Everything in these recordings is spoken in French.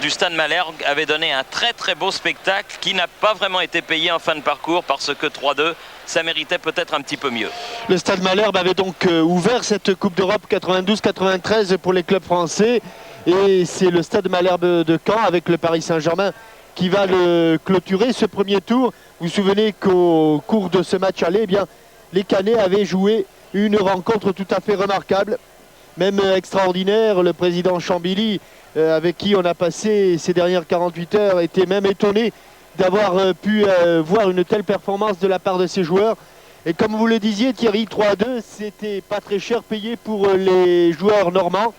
du Stade Malherbe avait donné un très très beau spectacle qui n'a pas vraiment été payé en fin de parcours parce que 3-2, ça méritait peut-être un petit peu mieux. Le Stade Malherbe avait donc ouvert cette Coupe d'Europe 92-93 pour les clubs français et c'est le Stade Malherbe de Caen avec le Paris Saint-Germain qui va le clôturer ce premier tour. Vous vous souvenez qu'au cours de ce match aller, eh bien, les Canets avaient joué une rencontre tout à fait remarquable, même extraordinaire. Le président Chambilly, avec qui on a passé ces dernières 48 heures, était même étonné d'avoir pu voir une telle performance de la part de ses joueurs. Et comme vous le disiez Thierry, 3-2, c'était pas très cher payé pour les joueurs normands.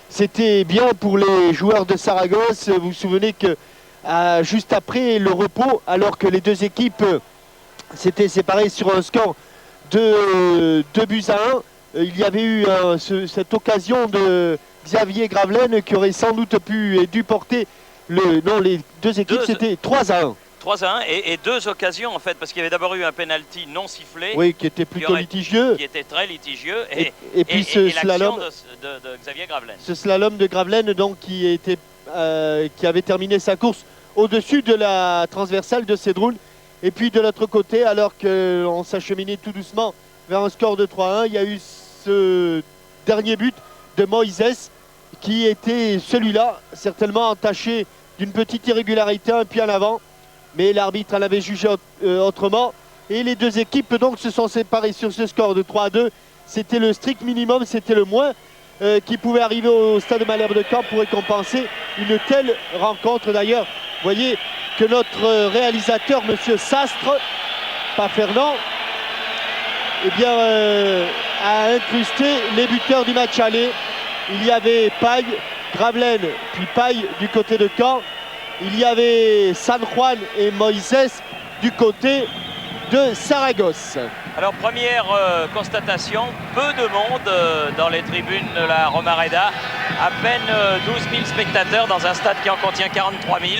C'était bien pour les joueurs de Saragosse. Vous vous souvenez que juste après le repos, alors que les deux équipes s'étaient séparées sur un score de 2 buts à 1, il y avait eu cette occasion de Xavier Gravelaine qui aurait sans doute pu et dû porter non, les deux équipes, c'était 3 à 1. 3 à 1 et deux occasions en fait, parce qu'il y avait d'abord eu un penalty non sifflé. Oui, qui était plutôt litigieux. Qui était très litigieux. Et puis ce slalom de Xavier Gravelaine. Ce slalom de Gravelaine donc, qui avait terminé sa course au-dessus de la transversale de Cédroul. Et puis de l'autre côté, alors qu'on s'acheminait tout doucement vers un score de 3-1, il y a eu ce dernier but de Moïse qui était celui-là, certainement entaché d'une petite irrégularité, un pied en avant. Mais l'arbitre en avait jugé autrement. Et les deux équipes donc se sont séparées sur ce score de 3-2. C'était le strict minimum, c'était le moins qui pouvait arriver au Stade Malherbe de Caen pour récompenser une telle rencontre. D'ailleurs, vous voyez que notre réalisateur, monsieur Sastre, pas Fernand, eh bien, a incrusté les buteurs du match aller. Il y avait Paille, Gravelaine, puis Paille du côté de Caen. Il y avait San Juan et Moïse du côté de Saragosse. Alors première constatation, peu de monde dans les tribunes de la Romareda. À peine 12 000 spectateurs dans un stade qui en contient 43 000.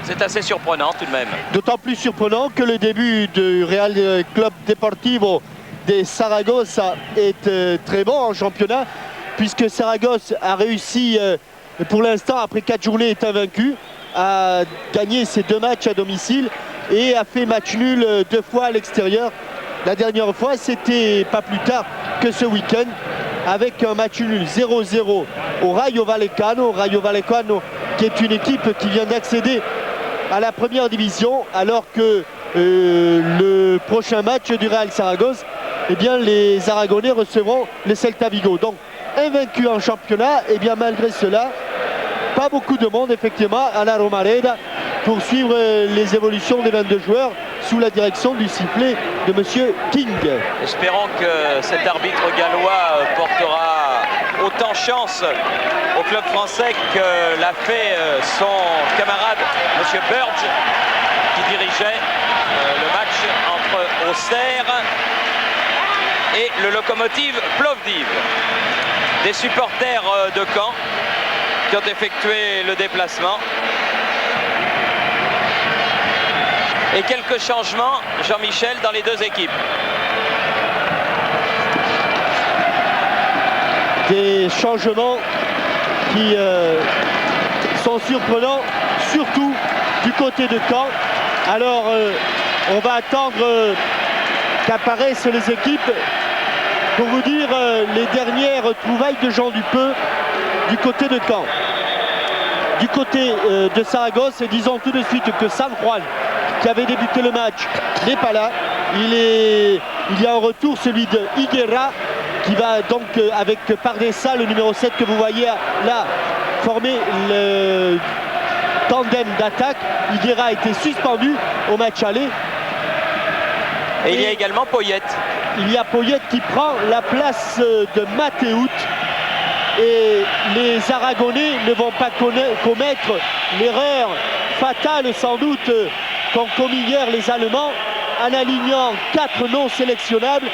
C'est assez surprenant tout de même. D'autant plus surprenant que le début du Real Club Deportivo de Saragosse est très bon en championnat, puisque Saragosse a réussi, pour l'instant, après 4 journées, est invaincu, a gagné ses 2 matchs à domicile et a fait match nul 2 fois à l'extérieur. La dernière fois, c'était pas plus tard que ce week-end, avec un match nul 0-0 au Rayo Vallecano. Rayo Vallecano qui est une équipe qui vient d'accéder à la première division, alors que le prochain match du Real Saragosse, eh bien, les Aragonais recevront le Celta Vigo. Donc, invaincu en championnat, et bien malgré cela, pas beaucoup de monde effectivement à la Romareda pour suivre les évolutions des 22 joueurs sous la direction du sifflet de monsieur King. Espérons que cet arbitre gallois portera autant chance au club français que l'a fait son camarade monsieur Burge qui dirigeait le match entre Auxerre et le Lokomotiv Plovdiv. Des supporters de Caen qui ont effectué le déplacement. Et quelques changements, Jean-Michel, dans les deux équipes. Des changements qui sont surprenants, surtout du côté de Caen. Alors, on va attendre qu'apparaissent les équipes. Pour vous dire les dernières trouvailles de Jean Dupeux du côté de Caen. Du côté de Saragosse, disons tout de suite que San Juan, qui avait débuté le match, n'est pas là. Il y a en retour celui de Higuera, qui va donc avec Pardessa, le numéro 7 que vous voyez là, former le tandem d'attaque. Higuera a été suspendu au match aller. Et il y a également Poyet. Il y a Poyet qui prend la place de Mathéout. Et les Aragonais ne vont pas commettre l'erreur fatale sans doute qu'ont commis hier les Allemands en alignant 4 non sélectionnables.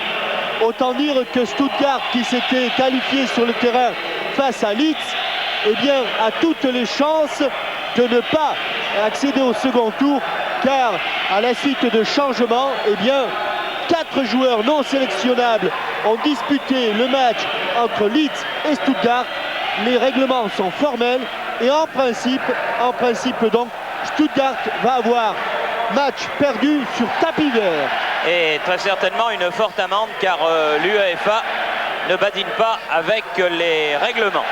Autant dire que Stuttgart, qui s'était qualifié sur le terrain face à Leeds, eh bien, a toutes les chances de ne pas accéder au second tour, car à la suite de changements, eh bien, 4 joueurs non sélectionnables ont disputé le match entre Leeds et Stuttgart. Les règlements sont formels. Et en principe donc, Stuttgart va avoir match perdu sur tapis vert. Et très certainement une forte amende car l'UEFA ne badine pas avec les règlements.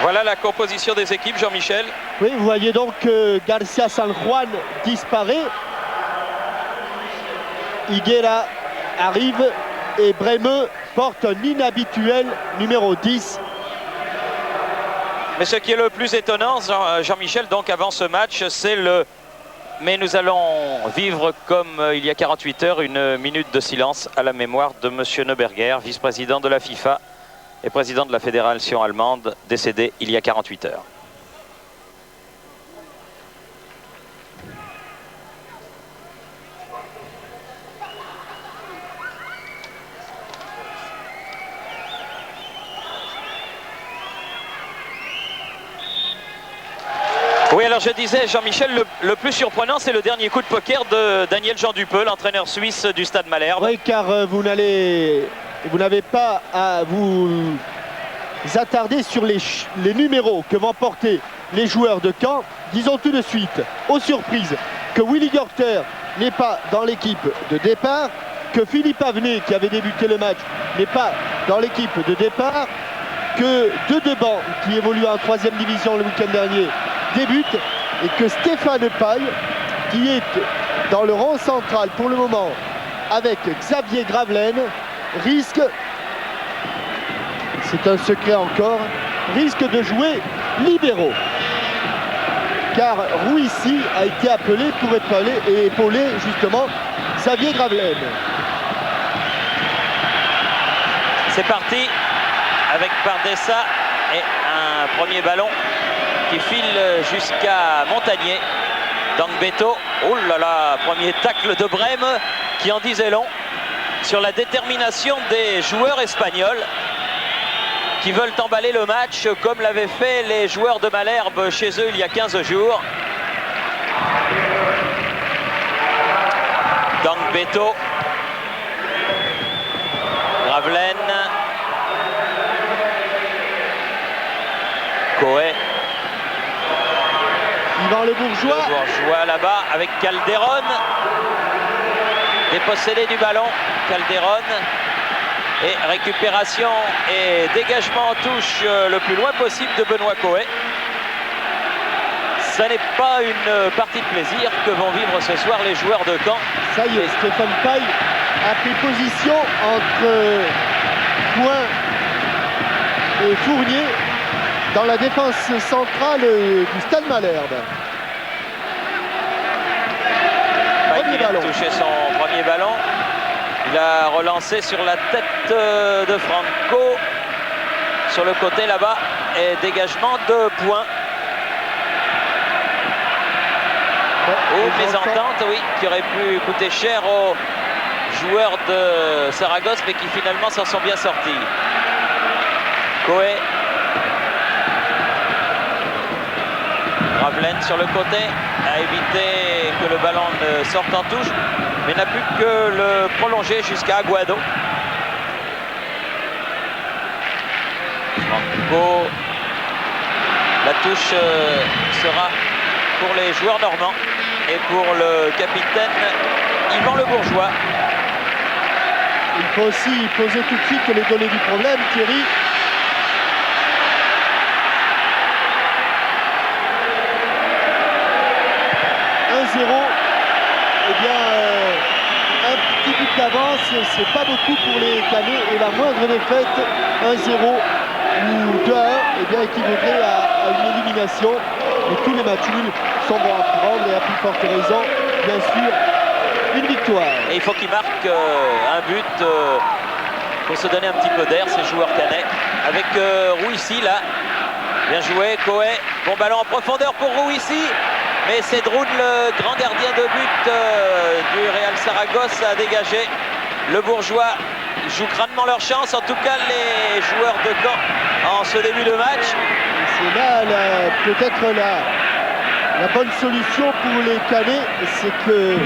Voilà la composition des équipes, Jean-Michel. Oui, vous voyez donc que Garcia San Juan disparaît. Higuera arrive et Breme porte un inhabituel numéro 10. Mais ce qui est le plus étonnant, Jean-Michel, donc avant ce match, c'est le... Mais nous allons vivre comme il y a 48 heures, une minute de silence à la mémoire de M. Neuberger, vice-président de la FIFA et président de la fédération allemande, décédé il y a 48 heures. Oui, alors je disais, Jean-Michel, le plus surprenant, c'est le dernier coup de poker de Daniel Jean Dupeux, l'entraîneur suisse du Stade Malherbe. Oui, car vous n'avez pas à vous attarder sur les numéros que vont porter les joueurs de Caen. Disons tout de suite, aux surprises, que Willy Gorter n'est pas dans l'équipe de départ, que Philippe Avenet, qui avait débuté le match, n'est pas dans l'équipe de départ, que deux de banc qui évoluent en 3e division le week-end dernier débute et que Stéphane Paille, qui est dans le rang central pour le moment avec Xavier Gravelaine, risque, c'est un secret encore, risque de jouer libéraux. Car Rouissi a été appelé pour épauler justement Xavier Gravelaine. C'est parti avec Pardessa et un premier ballon qui file jusqu'à Montagnier. Beto, oh là là, premier tacle de Brême qui en disait long sur la détermination des joueurs espagnols qui veulent emballer le match comme l'avaient fait les joueurs de Malherbe chez eux il y a 15 jours. Beto, Gravelaine, Coé. Yvan Le Bourgeois. Le Bourgeois là-bas avec Calderon. Dépossédé du ballon, Calderon. Et récupération et dégagement en touche le plus loin possible de Benoît Coé. Ça n'est pas une partie de plaisir que vont vivre ce soir les joueurs de Caen. Ça y est, Stéphane Paille a pris position entre Point et Fournier dans la défense centrale du Stade Malherbe. Premier ballon. Il a touché son premier ballon. Il a relancé sur la tête de Franco. Sur le côté là-bas. Et dégagement de Point. Ou mésentente, oui, qui aurait pu coûter cher aux joueurs de Saragosse, mais qui finalement s'en sont bien sortis. Coé. Gravelaine sur le côté, a évité que le ballon ne sorte en touche, mais n'a plus que le prolonger jusqu'à Aguado. Franco. La touche sera pour les joueurs normands et pour le capitaine Yvan Le Bourgeois. Il faut aussi poser tout de suite les données du problème, Thierry. Eh bien, un petit but d'avance, c'est pas beaucoup pour les Canets. Et la moindre défaite, 1-0 ou 2-1, eh bien, équivaudrait à une élimination. Et tous les matchs nuls sont bons à prendre et à plus forte raison, bien sûr, une victoire. Et il faut qu'il marque un but pour se donner un petit peu d'air, ces joueurs canets. Avec Rouissi là, bien joué, Coé, bon ballon en profondeur pour Rouissi. Mais c'est Droun, le grand gardien de but du Real Saragosse, a dégagé. Le Bourgeois jouent grandement leur chance, en tout cas les joueurs de Caen en ce début de match. C'est là peut-être la bonne solution pour les Canets, c'est que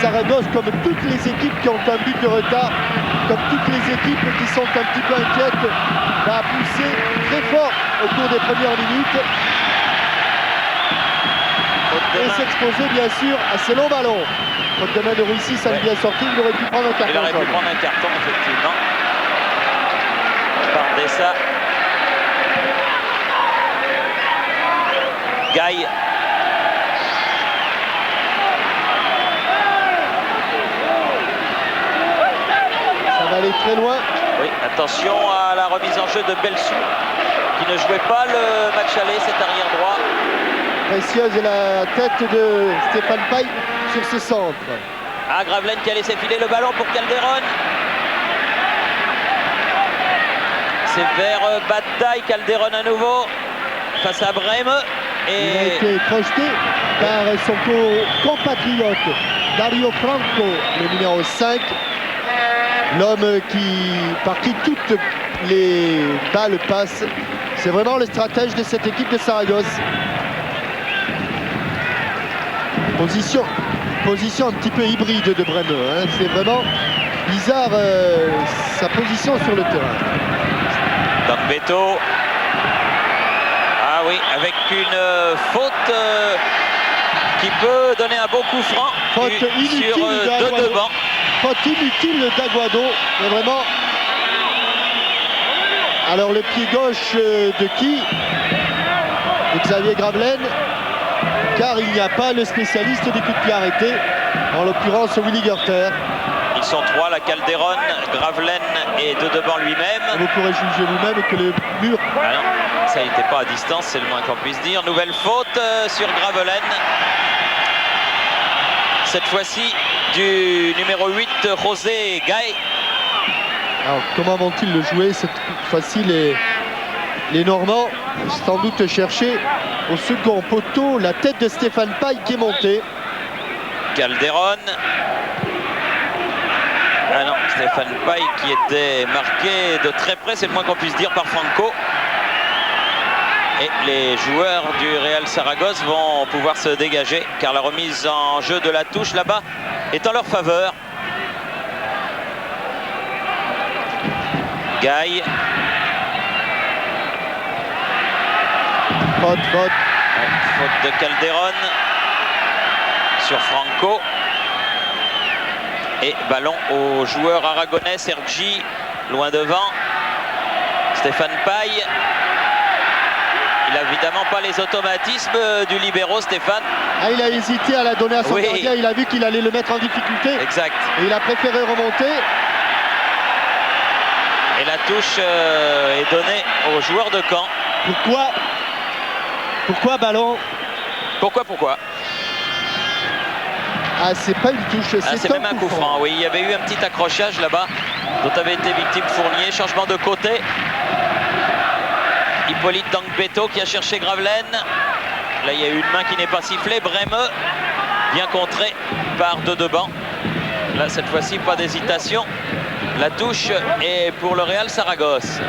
Saragosse, comme toutes les équipes qui ont un but de retard, comme toutes les équipes qui sont un petit peu inquiètes, va pousser très fort au cours des premières minutes et s'exposer bien sûr à ces longs ballons. Faute de main de Russie, ça lui bien sorti, il aurait pu prendre un carton. Il aurait pu prendre un carton, effectivement. Bardessa. Gaille. Ça va aller très loin. Oui, attention à la remise en jeu de Belsu, qui ne jouait pas le match aller, cet arrière droit. Précieuse la tête de Stéphane Paille sur ce centre. Ah, Gravelaine qui a laissé filer le ballon pour Calderon. C'est vers Bataille, Calderon à nouveau, face à Brême. Il a été projeté par son compatriote Dario Franco, le numéro 5. L'homme par qui toutes les balles passent. C'est vraiment le stratège de cette équipe de Saragosse. Position un petit peu hybride de Brême. Hein. C'est vraiment bizarre sa position sur le terrain. Beto. Ah oui, avec une faute qui peut donner un beau coup franc faute inutile sur deux bancs. Faute inutile d'Aguado. Mais vraiment. Alors le pied gauche de qui? De Xavier Gravelaine. Car il n'y a pas le spécialiste des coups de pied arrêtés, en l'occurrence Willy Gerter. Ils sont trois, la Calderon, Gravelaine et Dedebant lui-même. Vous pourrez juger vous-même que le mur... Ah non, ça n'était pas à distance, c'est le moins qu'on puisse dire. Nouvelle faute sur Gravelaine. Cette fois-ci du numéro 8, José Gaille. Alors comment vont-ils le jouer cette fois-ci les Normands? Sans doute chercher au second poteau la tête de Stéphane Paille qui est montée. Calderon. Ah non, Stéphane Paille qui était marqué de très près, c'est le moins qu'on puisse dire, par Franco. Et les joueurs du Real Saragosse vont pouvoir se dégager car la remise en jeu de la touche là-bas est en leur faveur. Gaille. Faute. Faute de Calderon sur Franco. Et ballon au joueur aragonais Sergi, loin devant. Stéphane Paille. Il n'a évidemment pas les automatismes du libéro, Stéphane. Ah, il a hésité à la donner à son gardien, il a vu qu'il allait le mettre en difficulté. Exact. Et il a préféré remonter. Et la touche est donnée au joueur de Caen. Pourquoi ballon? Pourquoi? Ah, c'est pas une touche, c'est même un coup franc. Oui, il y avait eu un petit accrochage là-bas dont avait été victime Fournier. Changement de côté. Hippolyte Dangbeto qui a cherché Gravelaine. Là, il y a eu une main qui n'est pas sifflée. Brême, bien contré par Dedebant. Là, cette fois-ci, pas d'hésitation. La touche est pour le Real Saragosse.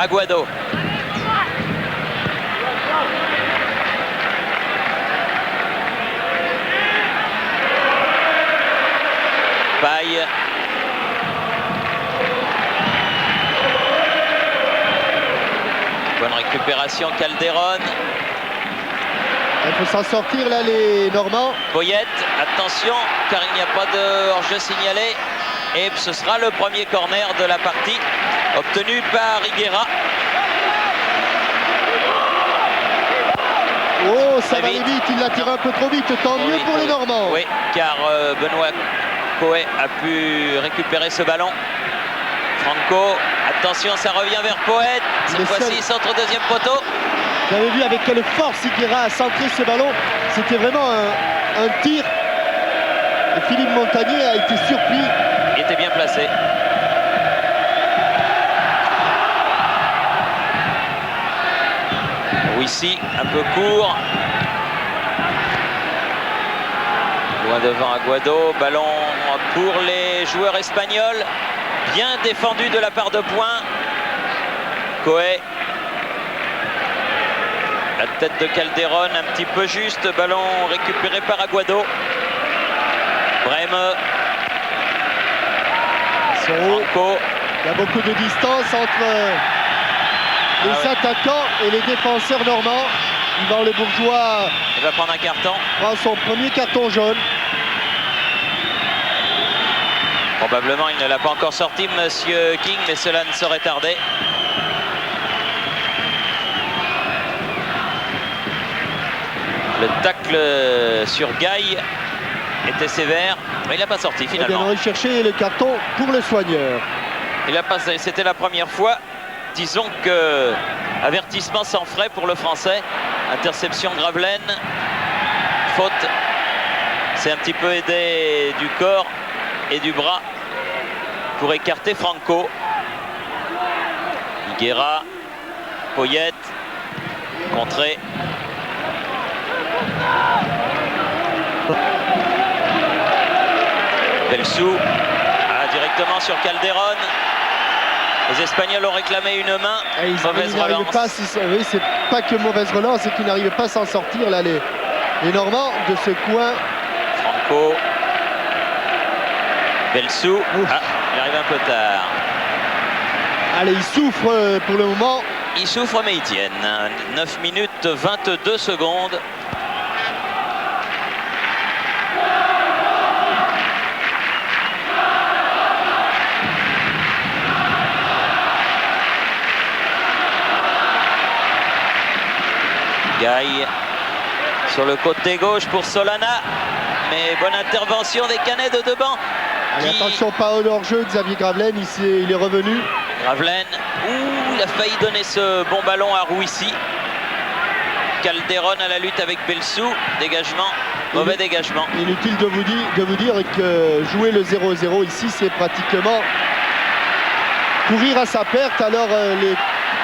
Aguado. Paille. Bonne récupération Calderon. Il faut s'en sortir là les Normands. Poyette, attention car il n'y a pas de hors-jeu signalé. Et ce sera le premier corner de la partie obtenu par Higuera. Oh, ça va aller vite, il l'a tiré un peu trop vite, tant mieux pour les Normands. Oui, car Benoît Coé a pu récupérer ce ballon. Franco, attention, ça revient vers Poète. Cette fois-ci, centre deuxième poteau. Vous avez vu avec quelle force Higuera a centré ce ballon. C'était vraiment un tir. Et Philippe Montagnier a été surpris. Il était bien placé. Rouissy, un peu court. Loin devant Aguado, ballon pour les joueurs espagnols. Bien défendu de la part de Point. Coé. La tête de Calderon, un petit peu juste. Ballon récupéré par Aguado. Brême. Franco. Il y a beaucoup de distance entre les attaquants et les défenseurs normands. Yvan Le Bourgeois, il va prendre un carton. Prend son premier carton jaune. Probablement il ne l'a pas encore sorti, monsieur King, mais cela ne saurait tarder. Le tacle sur Gaille était sévère, mais il n'a pas sorti finalement. On va chercher le carton pour le soigneur. Il a passé, c'était la première fois. Disons que avertissement sans frais pour le Français. Interception Gravelaine. Faute. C'est un petit peu aidé du corps et du bras pour écarter Franco. Higuera. Poyet. Contré. Belsou. Directement sur Calderon. Les Espagnols ont réclamé une main. Mauvaise relance. Oui, c'est pas que mauvaise relance, c'est qu'ils n'arrivent pas à s'en sortir là, les Normands de ce coin. Franco. Belsou. Ah, il arrive un peu tard. Allez, il souffre pour le moment. Il souffre, mais ils tiennent. 9 minutes 22 secondes. Gaille sur le côté gauche pour Solana, mais bonne intervention des Canets de Deban. Attention, pas au hors-jeu, Xavier Gravelaine, il est revenu. Gravelaine, il a failli donner ce bon ballon à Rouissy. Calderon à la lutte avec Belsou, dégagement, mauvais dégagement. Inutile de vous dire que jouer le 0-0 ici, c'est pratiquement courir à sa perte. Alors les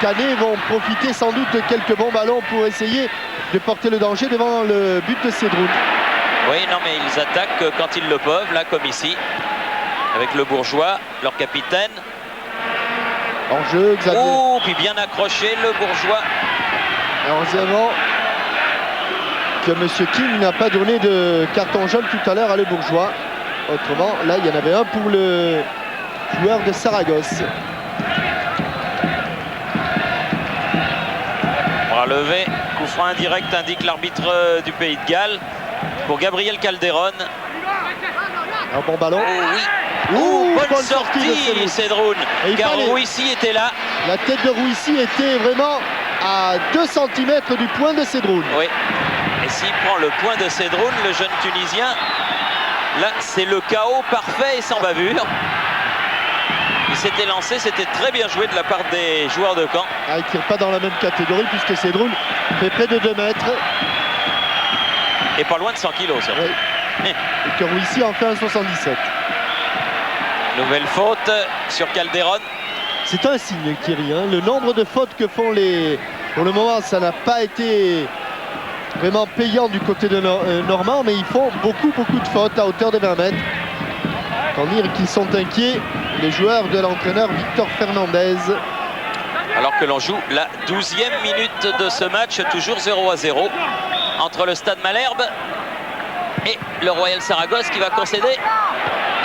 Canets vont profiter sans doute de quelques bons ballons pour essayer de porter le danger devant le but de Cédroun. Oui, non, mais ils attaquent quand ils le peuvent, là, comme ici, avec le Bourgeois, leur capitaine. En jeu, Xavier. Oh, puis bien accroché, le Bourgeois. Heureusement que M. King n'a pas donné de carton jaune tout à l'heure à le Bourgeois. Autrement, là, il y en avait un pour le joueur de Saragosse. Levé, coup franc indirect indique l'arbitre du Pays de Galles pour Gabriel Calderon. Un bon ballon. Oh oui. Bonne sortie de Cédroun, car Rouissy était là. La tête de Rouissy était vraiment à 2 cm du point de Cédroun. Oui. Et s'il prend le point de Cédroun, le jeune Tunisien, là c'est le chaos parfait et sans bavure. Il s'était lancé, c'était très bien joué de la part des joueurs de Caen. Ah, il ne tire pas dans la même catégorie puisque Cédroun fait près de 2 mètres. Et pas loin de 100 kilos, ça. Oui. Et que Rouissy en fait un 77. Nouvelle faute sur Calderon. C'est un signe, Thierry. Hein. Le nombre de fautes que font les... Pour le moment, ça n'a pas été vraiment payant du côté de Normand, mais ils font beaucoup de fautes à hauteur de 20 mètres. Tant dire qu'ils sont inquiets, les joueurs de l'entraîneur Victor Fernandez. Alors que l'on joue la 12e minute de ce match, toujours 0-0 entre le Stade Malherbe et le Royal Saragosse qui va concéder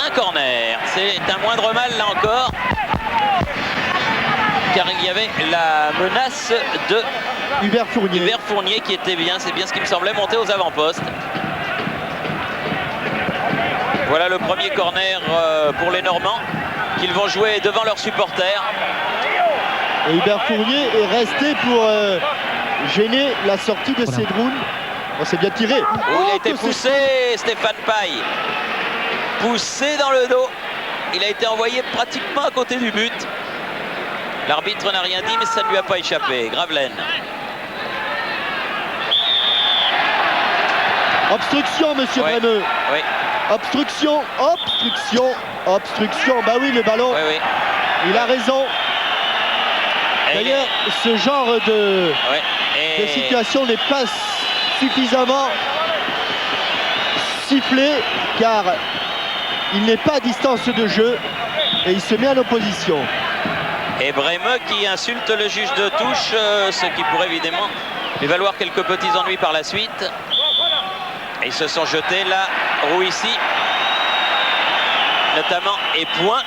un corner. C'est un moindre mal là encore, car il y avait la menace de Hubert Fournier qui était bien, c'est bien ce qui me semblait, monter aux avant-postes. Voilà le premier corner pour les Normands qu'ils vont jouer devant leurs supporters. Et Hubert Fournier est resté pour gêner la sortie de Cédroun. Oh, c'est bien tiré. Il a été poussé, Stéphane Paille. Poussé dans le dos. Il a été envoyé pratiquement à côté du but. L'arbitre n'a rien dit, mais ça ne lui a pas échappé. Gravelaine. Obstruction, monsieur Bremeux. Oui. Obstruction. Bah oui, le ballon. Oui. Il a raison. D'ailleurs, ce genre de... Ouais. Et de situation n'est pas suffisamment sifflé car il n'est pas à distance de jeu et il se met en opposition. Et Bremeux qui insulte le juge de touche, ce qui pourrait évidemment lui valoir quelques petits ennuis par la suite. Et ils se sont jetés là, Rouissi notamment, et point.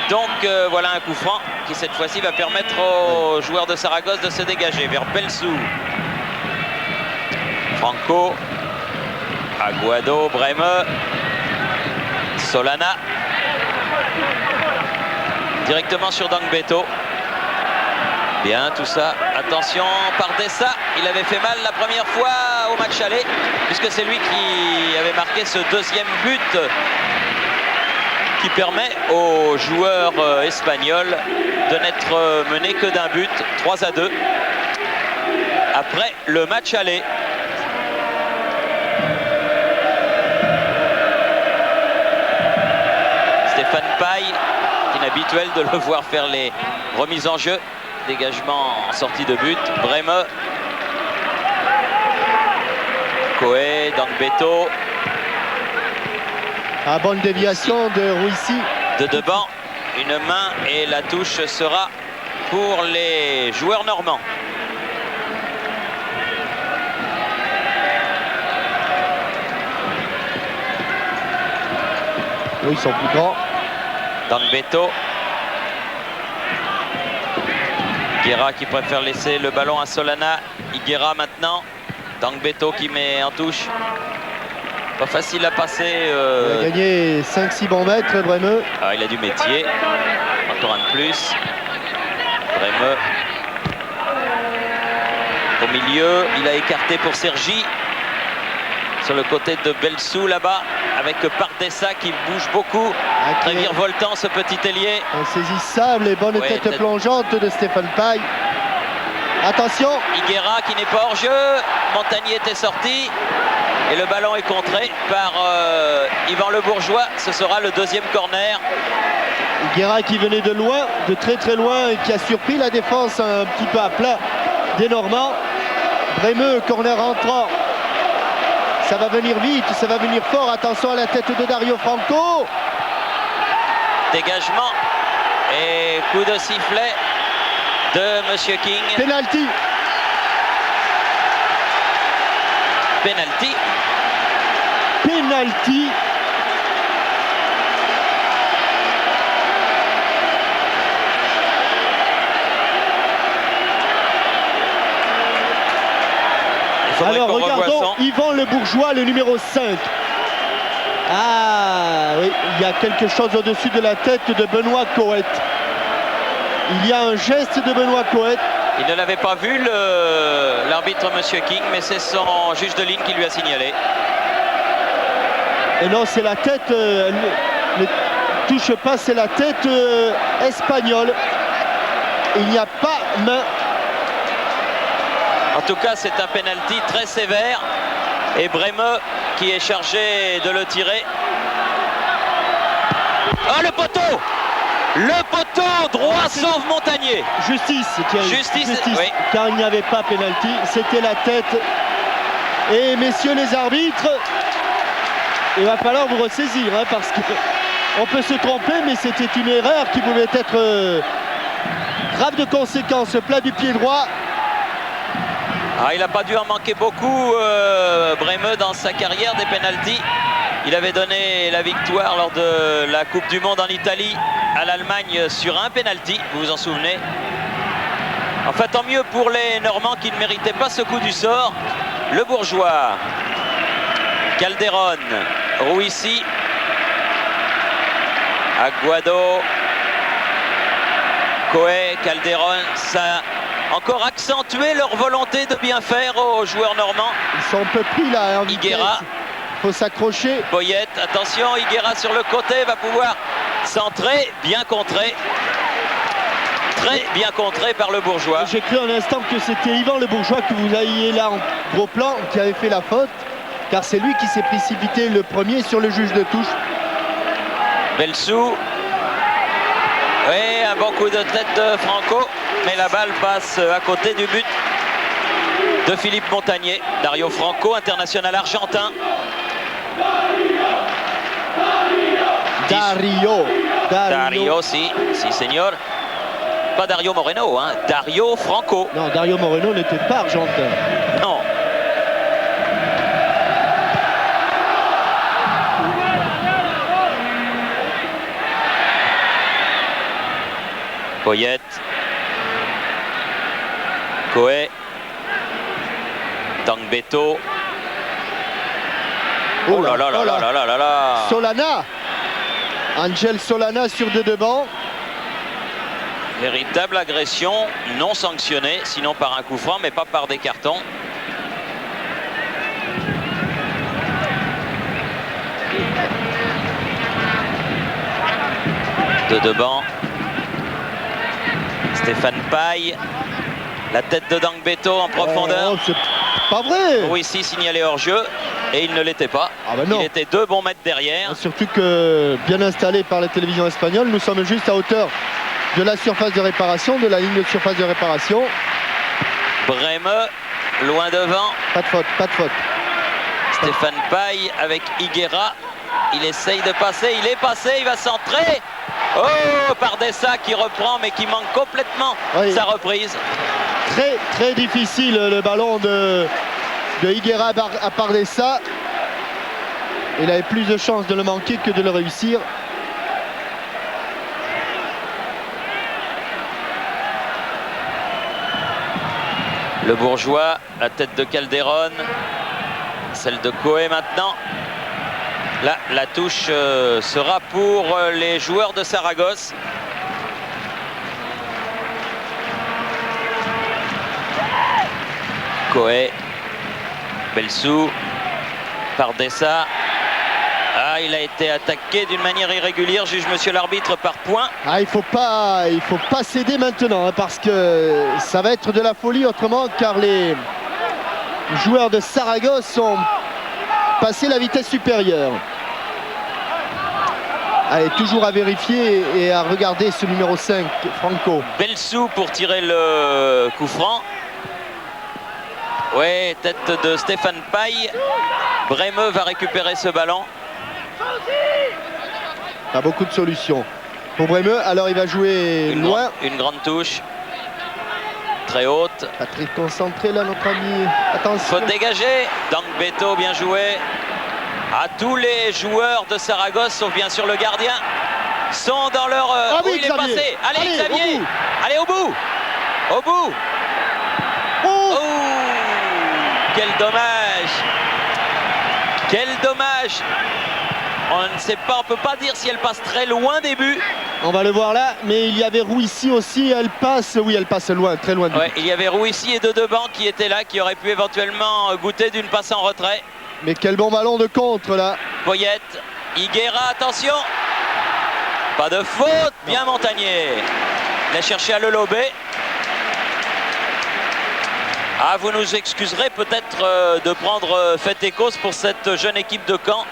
Donc voilà un coup franc qui cette fois-ci va permettre aux joueurs de Saragosse de se dégager vers Belsou. Franco, Aguado, Bremeux, Solana. Directement sur Dangbeto. Bien tout ça. Attention par Dessa. Il avait fait mal la première fois au match aller, puisque c'est lui qui avait marqué ce deuxième but qui permet aux joueurs espagnols de n'être menés que d'un but, 3-2, après le match aller. Stéphane Paille, inhabituel de le voir faire les remises en jeu. Dégagement en sortie de but. Bremeux. Coé, Dangbeto. Bonne déviation de Rouissi. De devant, une main et la touche sera pour les joueurs normands. Oui, ils sont plus grands. Dangbeto. Higuera qui préfère laisser le ballon à Solana. Higuera maintenant. Dangbeto qui met en touche. Pas facile à passer. Il a gagné 5-6 bons mètres, Bremeux. Ah, il a du métier. Encore un de plus. Bremeux. Au milieu, il a écarté pour Sergi. Sur le côté de Belsou là-bas, avec Pardessa qui bouge beaucoup. Très virevoltant ce petit ailier. Insaisissable et bonne tête plongeante de Stéphane Paille. Attention. Higuera qui n'est pas hors jeu. Montagnier était sorti. Et le ballon est contré par Yvan Le Bourgeois. Ce sera le deuxième corner. Higuera qui venait de loin, de très très loin, et qui a surpris la défense un petit peu à plat des Normands. Bremeux, corner entrant. Ça va venir vite, ça va venir fort. Attention à la tête de Dario Franco. Dégagement et coup de sifflet de Monsieur King. Penalty. Penalty. Penalty. Alors regardons Yvan Le Bourgeois, le numéro 5. Ah oui, il y a quelque chose au-dessus de la tête de Benoît Coët. Il y a un geste de Benoît Coët. Il ne l'avait pas vu, l'arbitre Monsieur King, mais c'est son juge de ligne qui lui a signalé. Et non, c'est la tête, ne touche pas, c'est la tête espagnole. Il n'y a pas main. En tout cas, c'est un penalty très sévère. Et Bremeux qui est chargé de le tirer. Oh, le poteau! Le poteau droit sauve Montagnier. Justice, Thierry. Justice, oui. Car il n'y avait pas pénalty, c'était la tête. Et messieurs les arbitres, il va falloir vous ressaisir, hein, parce qu'on peut se tromper, mais c'était une erreur qui pouvait être grave de conséquences. Plat du pied droit. Ah, il n'a pas dû en manquer beaucoup, Bremeux, dans sa carrière des pénaltys. Il avait donné la victoire lors de la Coupe du Monde en Italie à l'Allemagne sur un pénalty, vous vous en souvenez. Enfin, tant mieux pour les Normands qui ne méritaient pas ce coup du sort. Le Bourgeois, Calderon, Rouissi, Aguado, Coé, Calderon, ça a encore accentué leur volonté de bien faire aux joueurs normands. Ils sont un peu pris là. Higuera. Faut s'accrocher. Boyette, attention, Higuera sur le côté va pouvoir centrer, bien contré. Très bien contré par le Bourgeois. J'ai cru un instant que c'était Yvan Le Bourgeois que vous ayez là en gros plan qui avait fait la faute, car c'est lui qui s'est précipité le premier sur le juge de touche. Belsou. Oui, un bon coup de tête de Franco, mais la balle passe à côté du but de Philippe Montagnier. Dario Franco, international argentin. Dario, si señor. Pas Dario Moreno, hein, Dario Franco. Non, Dario Moreno n'était pas argentin. Non. Poyet. Coé. Tangbeto. Oh là là là là là là là. Solana. Angel Solana sur deux devant. Véritable agression non sanctionnée, sinon par un coup franc, mais pas par des cartons. De devant. Stéphane Paille. La tête de Dangbeto en profondeur. Oh, c'est pas vrai. Oui, si, signalé hors jeu. Et il ne l'était pas. Ah ben non. Il était 2 bons mètres derrière. Surtout que, bien installé par la télévision espagnole, nous sommes juste à hauteur de la surface de réparation, de la ligne de surface de réparation. Brême, loin devant. Pas de faute, pas de faute. Stéphane Paille avec Higuera. Il essaye de passer, il est passé, il va centrer. Oh, Pardessa qui reprend mais qui manque complètement sa reprise. Très très difficile le ballon de Higuera à Pardessa. Il avait plus de chances de le manquer que de le réussir. Le Bourgeois, la tête de Calderon, celle de Coé maintenant. Là, la touche sera pour les joueurs de Saragosse. Coé, Belsou, Pardessa. Ah, il a été attaqué d'une manière irrégulière, juge monsieur l'arbitre, par point. Ah, il faut pas céder maintenant hein, parce que ça va être de la folie autrement, car les joueurs de Saragosse ont passé la vitesse supérieure. Allez, toujours à vérifier et à regarder ce numéro 5, Franco. Belsou pour tirer le coup franc. Ouais, tête de Stéphane Paille. Brême va récupérer ce ballon. Pas beaucoup de solutions pour Brême. Alors il va jouer loin. Une grande touche. Très haute. Pas très concentré là notre ami. Attention. Faut dégager. Dangbeto bien joué. À tous les joueurs de Saragosse, sauf bien sûr le gardien, sont dans leur... Ah oui, où il est passé. Allez Xavier. Allez au bout. Au bout. Oh, quel dommage. Quel dommage. On ne sait pas, on peut pas dire si elle passe très loin des buts. On va le voir là, mais il y avait Rouissi aussi, elle passe, oui elle passe loin, très loin. Ouais, il y avait Rouissi et de Deban qui étaient là, qui auraient pu éventuellement goûter d'une passe en retrait. Mais quel bon ballon de contre là. Poyet, Higuera, attention. Pas de faute, bien Montagnier. Il a cherché à le lober. Ah, vous nous excuserez peut-être de prendre fait et cause pour cette jeune équipe de Caen.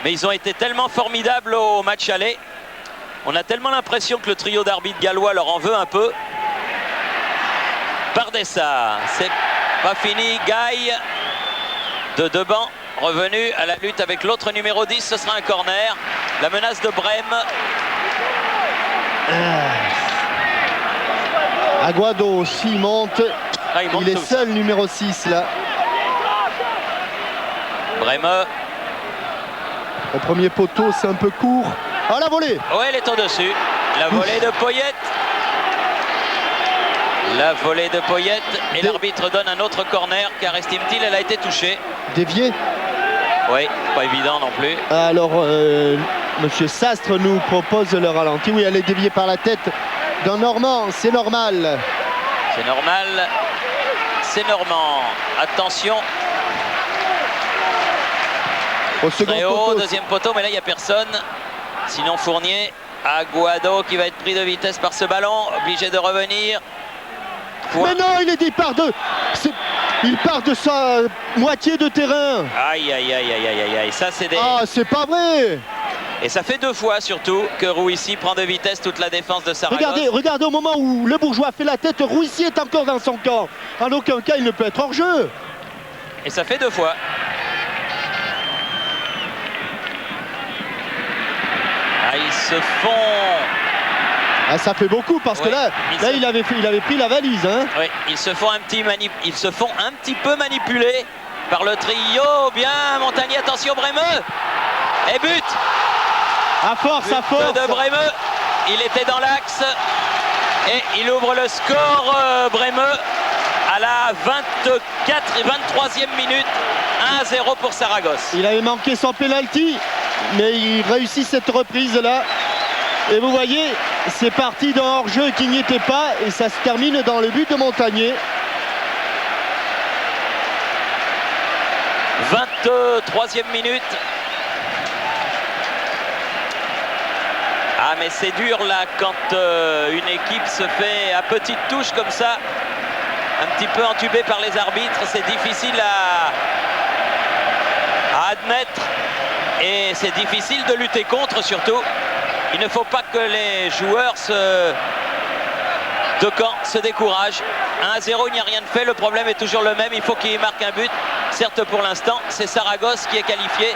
Mais ils ont été tellement formidables au match aller. On a tellement l'impression que le trio d'arbitres gallois leur en veut un peu. Pardessa, c'est pas fini. Gaille de Deban, revenu à la lutte avec l'autre numéro 10. Ce sera un corner. La menace de Brême. Aguado aussi monte. Ah, il est seul numéro 6 là. Brême. Au premier poteau, c'est un peu court. Ah, la volée. Ouais, elle est au-dessus. La volée de Poyet. La volée de Poyet. Et l'arbitre donne un autre corner, car estime-t-il, elle a été touchée. Déviée. Oui, pas évident non plus. Alors, monsieur Sastre nous propose le ralenti. Oui, elle est déviée par la tête d'un Normand. C'est normal. C'est normal. C'est normand. Attention. Au second très haut, poteau. deuxième poteau, mais là il n'y a personne. Sinon Fournier, Aguado qui va être pris de vitesse par ce ballon, obligé de revenir. Point. Mais non, il part de sa moitié de terrain. Aïe aïe aïe aïe aïe aïe, ça c'est des... Ah, c'est pas vrai. Et ça fait 2 fois surtout que Rouissy prend de vitesse toute la défense de Saragosse. Regardez au moment où le Bourgeois fait la tête, Rouissy est encore dans son camp. En aucun cas il ne peut être hors jeu. Et ça fait 2 fois. Ah, ils se font... Ah, ça fait beaucoup parce que là il avait pris la valise. Hein. Oui, ils se font un petit peu manipuler par le trio. Bien, Montagnier, attention, Brémeux. Et but. À force, but à force. de Brémeux. Il était dans l'axe. Et il ouvre le score, Brémeux, à la 24 et 23e minute. 1-0 pour Saragosse. Il avait manqué son penalty, mais il réussit cette reprise-là. Et vous voyez, c'est parti d'un hors-jeu qui n'y était pas et ça se termine dans le but de Montagnier. 23e minute. Ah, mais c'est dur là quand une équipe se fait à petite touche comme ça, un petit peu entubée par les arbitres. C'est difficile à admettre et c'est difficile de lutter contre surtout. Il ne faut pas que les joueurs de Caen se découragent. 1-0, il n'y a rien de fait. Le problème est toujours le même. Il faut qu'il marque un but. Certes, pour l'instant, c'est Saragosse qui est qualifié.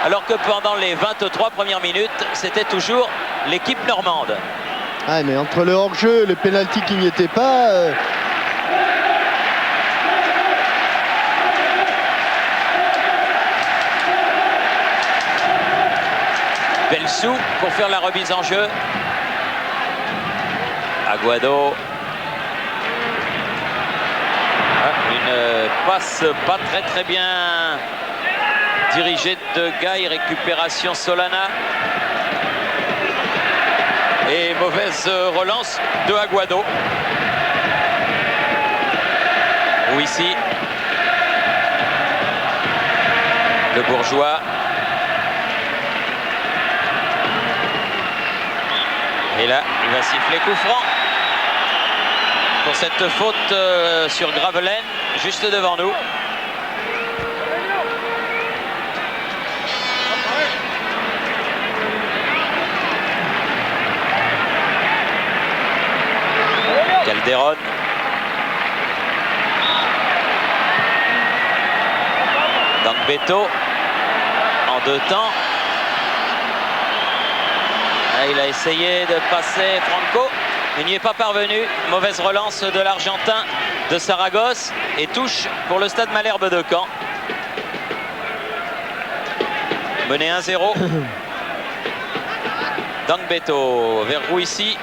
Alors que pendant les 23 premières minutes, c'était toujours l'équipe normande. Ah, mais entre le hors-jeu et le pénalty qui n'y était pas... Belsou pour faire la remise en jeu. Aguado. Une passe pas très bien dirigée de Gaï. Récupération Solana. Et mauvaise relance de Aguado. Rouissy. Le Bourgeois. Et là, il va siffler coup franc pour cette faute sur Gravelaine, juste devant nous. Calderon. Dangbeto en 2 temps. Il a essayé de passer Franco, il n'y est pas parvenu. Mauvaise relance de l'Argentin de Saragosse et touche pour le Stade Malherbe de Caen. Mené 1-0. Dangbeto vers Rouissy.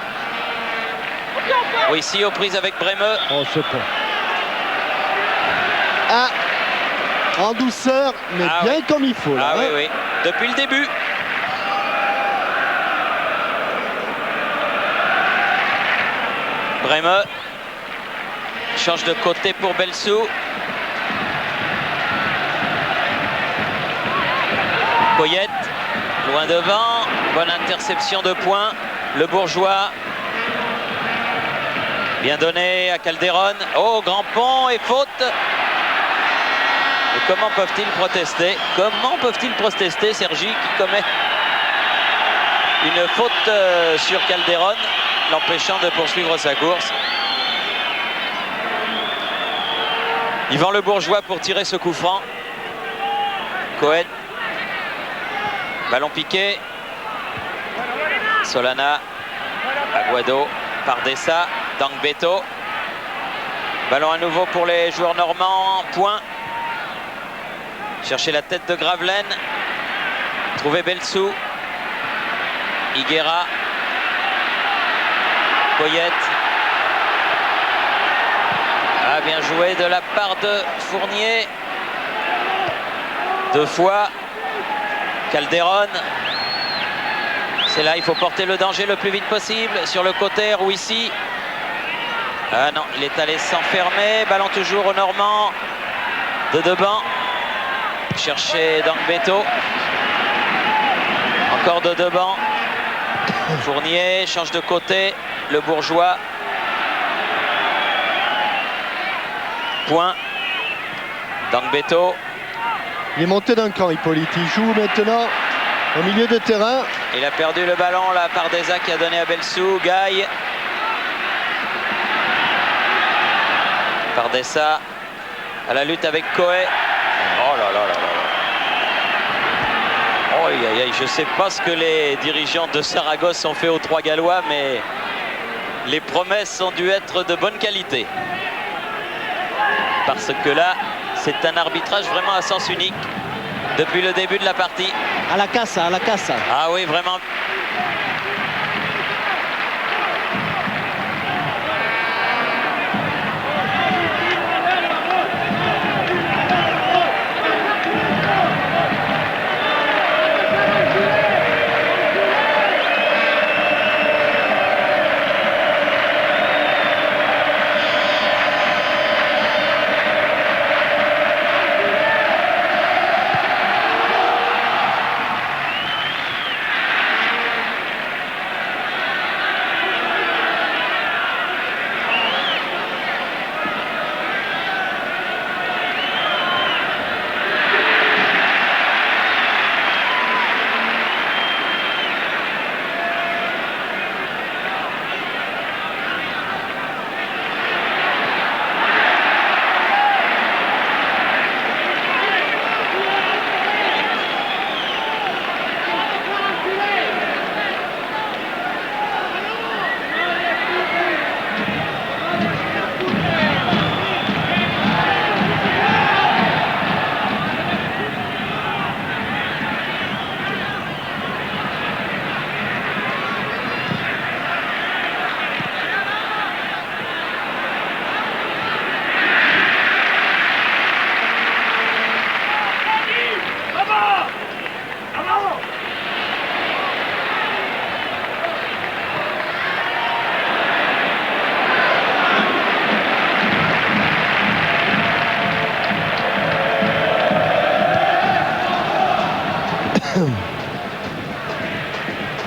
Rouissy aux prises avec Brémeux. Oh, c'est pas. Ah, en douceur, mais bien comme il faut. Là, oui, oui. Depuis le début. Brémeux change de côté pour Belsou. Poyette, loin devant. Bonne interception de points. Le Bourgeois. Bien donné à Calderon. Oh, grand pont et faute. Et comment peuvent-ils protester? Comment peuvent-ils protester, Sergi, qui commet une faute sur Calderon, l'empêchant de poursuivre sa course. Yvan Le Bourgeois pour tirer ce coup franc. Cohen. Ballon piqué. Solana. Aguado. Pardessa. Dangbeto. Ballon à nouveau pour les joueurs normands. Point. Chercher la tête de Gravelaine. Trouver Belsou. Higuera. Poyette. Ah, bien joué de la part de Fournier. 2 fois. Calderon. C'est là, il faut porter le danger le plus vite possible. Sur le côté, Rouissy. Ah non, il est allé s'enfermer. Ballon toujours au Normand. De Deban. Chercher Dangbeto. Encore de Deban. Fournier change de côté. Le Bourgeois. Point. Dangbeto. Il est monté d'un cran, Hippolyte. Il joue maintenant au milieu de terrain. Il a perdu le ballon là par Deza qui a donné à Belsou. Gaï. Par Dessa à la lutte avec Coé. Oh là là là là. Oh, aïe, aïe, aïe. Je ne sais pas ce que les dirigeants de Saragosse ont fait aux trois Gallois, mais les promesses ont dû être de bonne qualité. Parce que là, c'est un arbitrage vraiment à sens unique depuis le début de la partie. À la casse, à la casse. Ah oui, vraiment.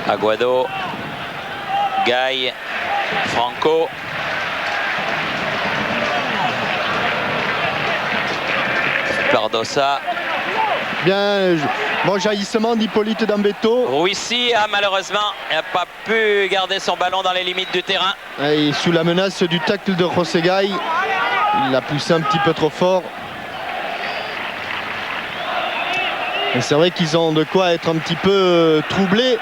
Aguado, Gaï, Franco. Pardossa. Bien, bon jaillissement d'Hippolyte Dambeto. Rouissi a malheureusement n'a pas pu garder son ballon dans les limites du terrain. Et sous la menace du tacle de José Gaï, il l'a poussé un petit peu trop fort. Et c'est vrai qu'ils ont de quoi être un petit peu troublés.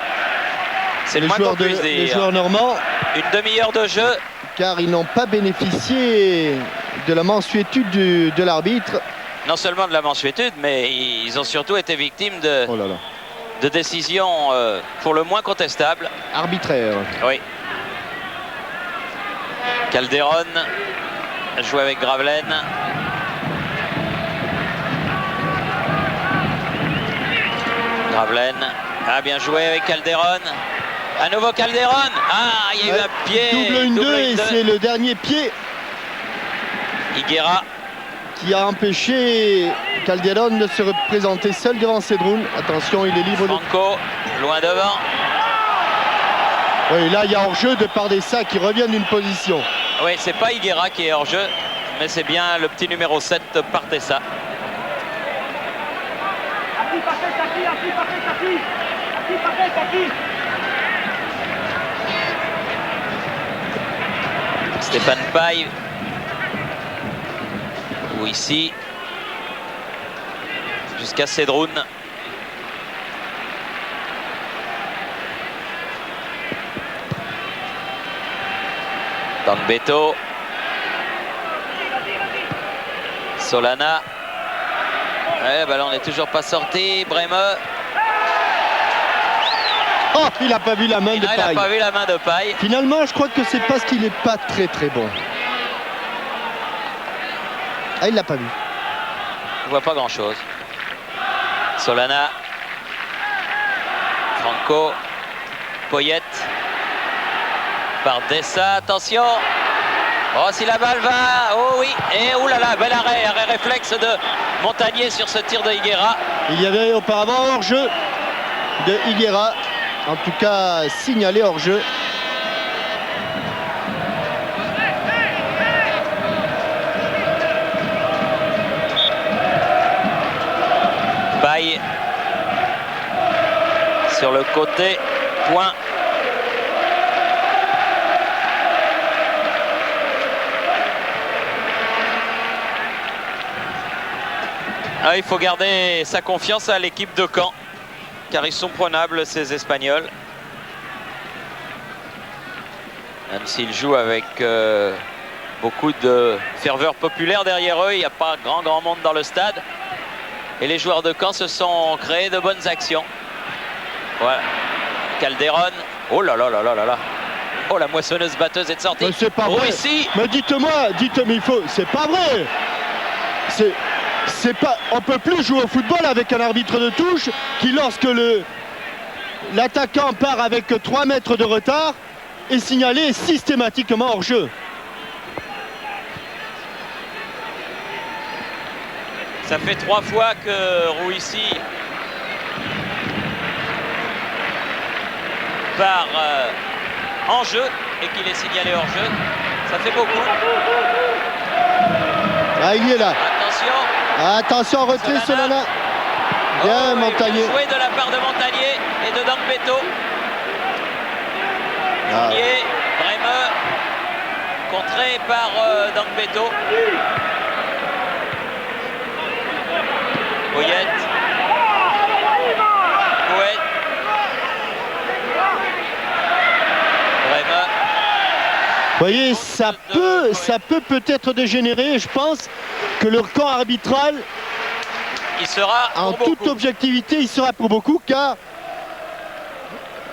C'est le moins qu'on puisse dire. Les joueurs normands. Une demi-heure de jeu. Car ils n'ont pas bénéficié de la mansuétude de l'arbitre. Non seulement de la mansuétude, mais ils ont surtout été victimes de, oh là là. de décisions pour le moins contestables. Arbitraires. Oui. Calderon a joué avec Gravelaine. Gravelaine a bien joué avec Calderon. À nouveau Calderon. Ah, il y a eu un pied. Double 1-2 et c'est le dernier pied. Higuera. Qui a empêché Calderon de se représenter seul devant Cedroun. Attention, il est libre. Franco, loin devant. Oui, là, il y a hors-jeu de Pardessa qui revient d'une position. Oui, c'est pas Higuera qui est hors-jeu, mais c'est bien le petit numéro 7, Pardessa. Stéphane Paille. Ou ici. Jusqu'à Cedroun. Dambeto. Solana. Ouais, le ballon n'est toujours pas sorti. Breme. Oh, il n'a pas vu la main de Paille. Il n'a pas vu la main de Paille. Finalement, je crois que c'est parce qu'il n'est pas très bon. Ah, il l'a pas vu. Je vois pas grand-chose. Solana. Franco. Poyet. Pardessa, attention. Oh, si la balle va. Oh oui. Et oulala, bel arrêt. Arrêt réflexe de Montagnier sur ce tir de Higuera. Il y avait auparavant hors-jeu de Higuera. En tout cas, signalé hors-jeu. Paille. sur le côté, point. Ah, il faut garder sa confiance à l'équipe de Caen, car ils sont prenables, ces Espagnols. Même s'ils jouent avec beaucoup de ferveur populaire derrière eux, il n'y a pas grand monde dans le stade. Et les joueurs de Caen se sont créés de bonnes actions. Voilà. Calderon. Oh là là là là là là. Oh, la moissonneuse batteuse est sortie. Mais c'est pas vrai. Ici. Mais dites-moi, mais il faut. C'est pas vrai. C'est pas. On peut plus jouer au football avec un arbitre de touche qui, lorsque l'attaquant part avec 3 mètres de retard, est signalé systématiquement hors jeu. Ça fait 3 fois que Rouissi part en jeu et qu'il est signalé hors jeu. Ça fait beaucoup. Ah, il y est là. Attention. Attention, retrait Solana. Bien, Montagnier. Bien joué de la part de Montagnier et de Dangbeto. Montagnier, Bremeux, contré par Dangbeto. Boyette. Couet. Bremeux. Vous voyez, ça peut peut-être dégénérer. Je pense que le camp arbitral, il sera en toute objectivité, il sera pour beaucoup, car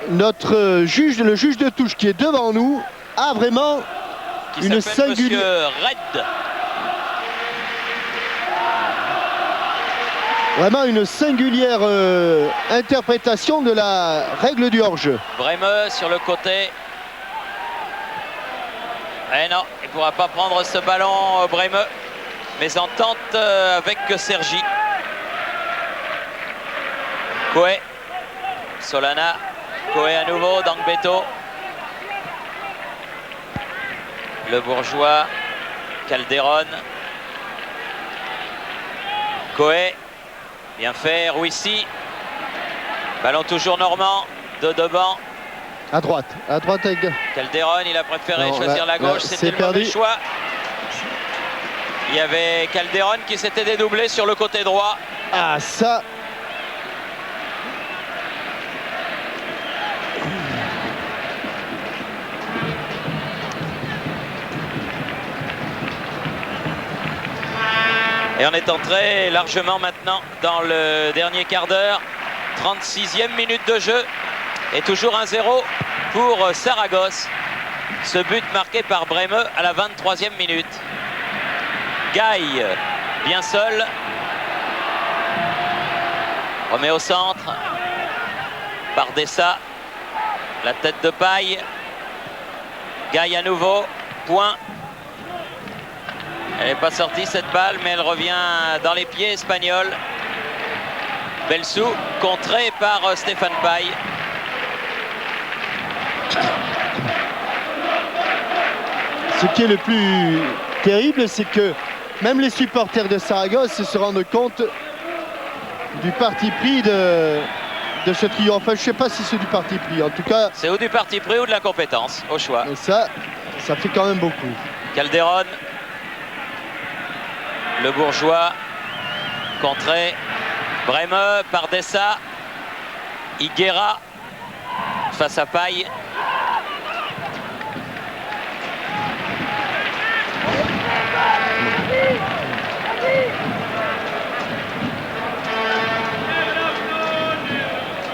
notre juge, le juge de touche qui est devant nous, a vraiment une singulière. Vraiment une singulière interprétation de la règle du hors-jeu. Bremeux sur le côté. Eh non, il ne pourra pas prendre ce ballon, Bremeux. Mais en tente avec Sergi. Coué. Solana. Coué à nouveau, Dangbeto. Le Bourgeois. Calderon. Coué. Bien fait, Rouissi. Ballon toujours normand, de devant. À droite avec... Calderon, il a préféré choisir la gauche, c'était le mauvais choix. Il y avait Calderon qui s'était dédoublé sur le côté droit. Ah, ça... Et on est entré largement maintenant dans le dernier quart d'heure. 36e minute de jeu. Et toujours 1-0 pour Saragosse. Ce but marqué par Bremeux à la 23e minute. Gaille, bien seul. Remet au centre. Bardessa. La tête de paille. Gaille à nouveau. Point. Elle n'est pas sortie cette balle, mais elle revient dans les pieds espagnols. Belsou, contré par Stéphane Paille. Ce qui est le plus terrible, c'est que même les supporters de Saragosse se rendent compte du parti pris de ce triomphe. Enfin, je ne sais pas si c'est du parti pris. En tout cas, c'est ou du parti pris ou de l'incompétence, au choix. Et ça fait quand même beaucoup. Calderon. Le Bourgeois. Contré. Bremeux, Bardessa. Higuera. Face à Paille.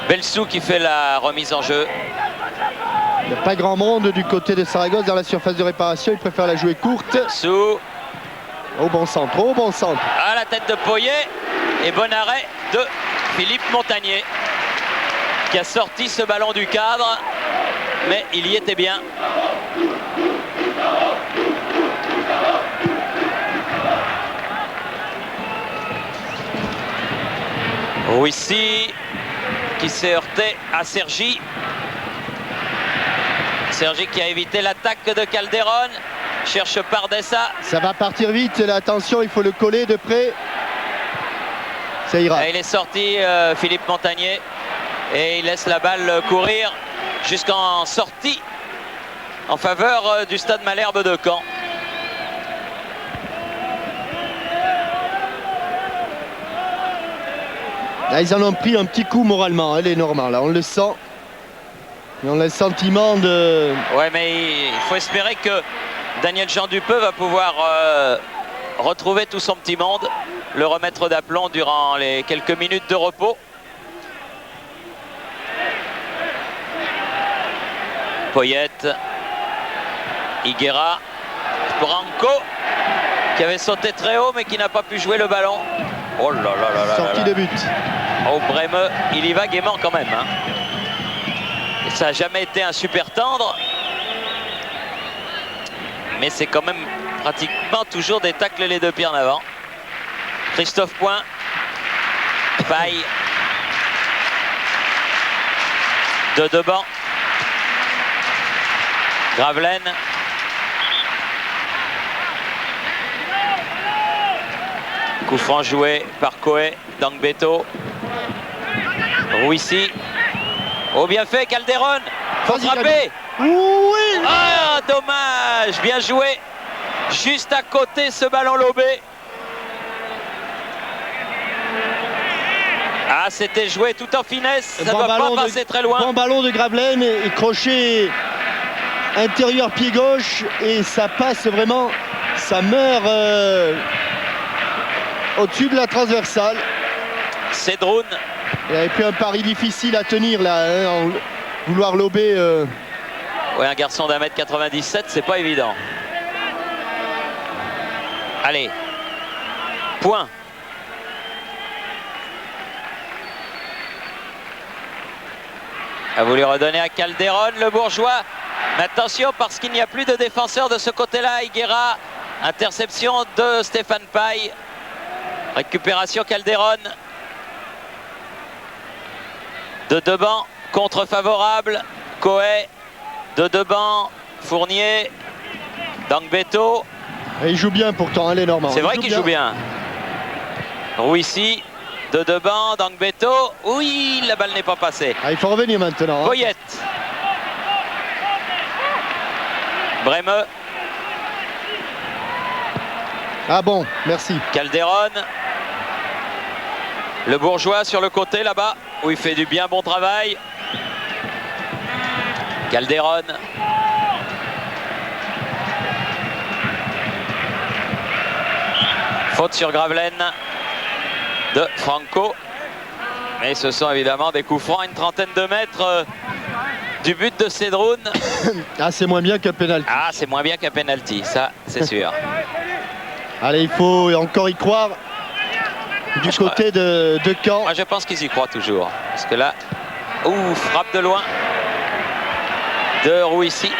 Belsou qui fait la remise en jeu. Il n'y a pas grand monde du côté de Saragosse dans la surface de réparation. Il préfère la jouer courte. Belsou. Au bon centre, au bon centre. À la tête de Poyet. Et bon arrêt de Philippe Montagnier, qui a sorti ce ballon du cadre. Mais il y était bien. Rouissi qui s'est heurté à Sergi. Sergi qui a évité l'attaque de Calderon. Cherche Bardessa. Ça va partir vite, là, attention, il faut le coller de près. Ça ira. Et il est sorti, Philippe Montagnier. Et il laisse la balle courir jusqu'en sortie en faveur du Stade Malherbe de Caen. Là, ils en ont pris un petit coup moralement, elle est normale, là, on le sent. Et on a le sentiment de... Ouais, mais il faut espérer que Daniel Jean Dupeux va pouvoir retrouver tout son petit monde, le remettre d'aplomb durant les quelques minutes de repos. Poyette, Higuera, Branco, qui avait sauté très haut mais qui n'a pas pu jouer le ballon. Oh là là là là. Sortie de but. Oh, Brême, il y va gaiement quand même. Hein. Ça n'a jamais été un super tendre. Mais c'est quand même pratiquement toujours des tacles les deux pieds en avant. Christophe Point. Paille. De Deban. Gravelaine. Coup franc joué par Coé. Dangbeto. Rouissi. Oh, bien fait, Calderon. Faut frapper. Oui. Ah, dommage. Bien joué. Juste à côté, ce ballon lobé. Ah, c'était joué tout en finesse. Ça ne va pas passer très loin. Bon ballon de Gravelaine et crochet intérieur pied gauche. Et ça passe vraiment. Ça meurt au-dessus de la transversale. Cédroun. Il avait pris un pari difficile à tenir là, hein, en vouloir lober. Ouais, un garçon d'1m97, c'est pas évident. Allez. Point. A voulu redonner à Calderon, le bourgeois. Mais attention, parce qu'il n'y a plus de défenseur de ce côté-là. Higuera. Interception de Stéphane Paille. Récupération Calderon. De Deban, contre favorable. Coé. De Deban, Fournier. Dangbeto. Et il joue bien pourtant, elle est normale. C'est vrai qu'il joue bien. Rouissi. De Deban, Dangbeto. Oui, la balle n'est pas passée. Ah, il faut revenir maintenant. Hein. Poyette. Brême. Ah bon, merci. Calderon. Le bourgeois sur le côté là-bas, où il fait du bien bon travail. Calderon. Faute sur Gravelaine de Franco. Mais ce sont évidemment des coups francs à une trentaine de mètres du but de Cédroun. Ah, c'est moins bien qu'un penalty. Ah, c'est moins bien qu'un penalty, ça c'est sûr. Allez, il faut encore y croire du côté de Caen. Moi je pense qu'ils y croient toujours. Parce que là, frappe de loin de Rouissi.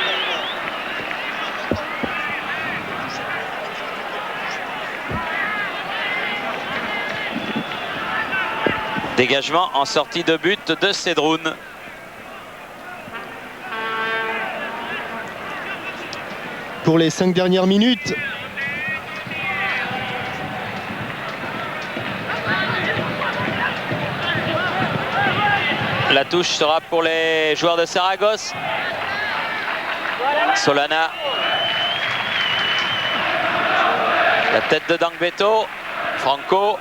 Dégagement en sortie de but de Cédroun. Pour les 5 dernières minutes. La touche sera pour les joueurs de Saragosse. Solana. La tête de Dangbeto. Franco.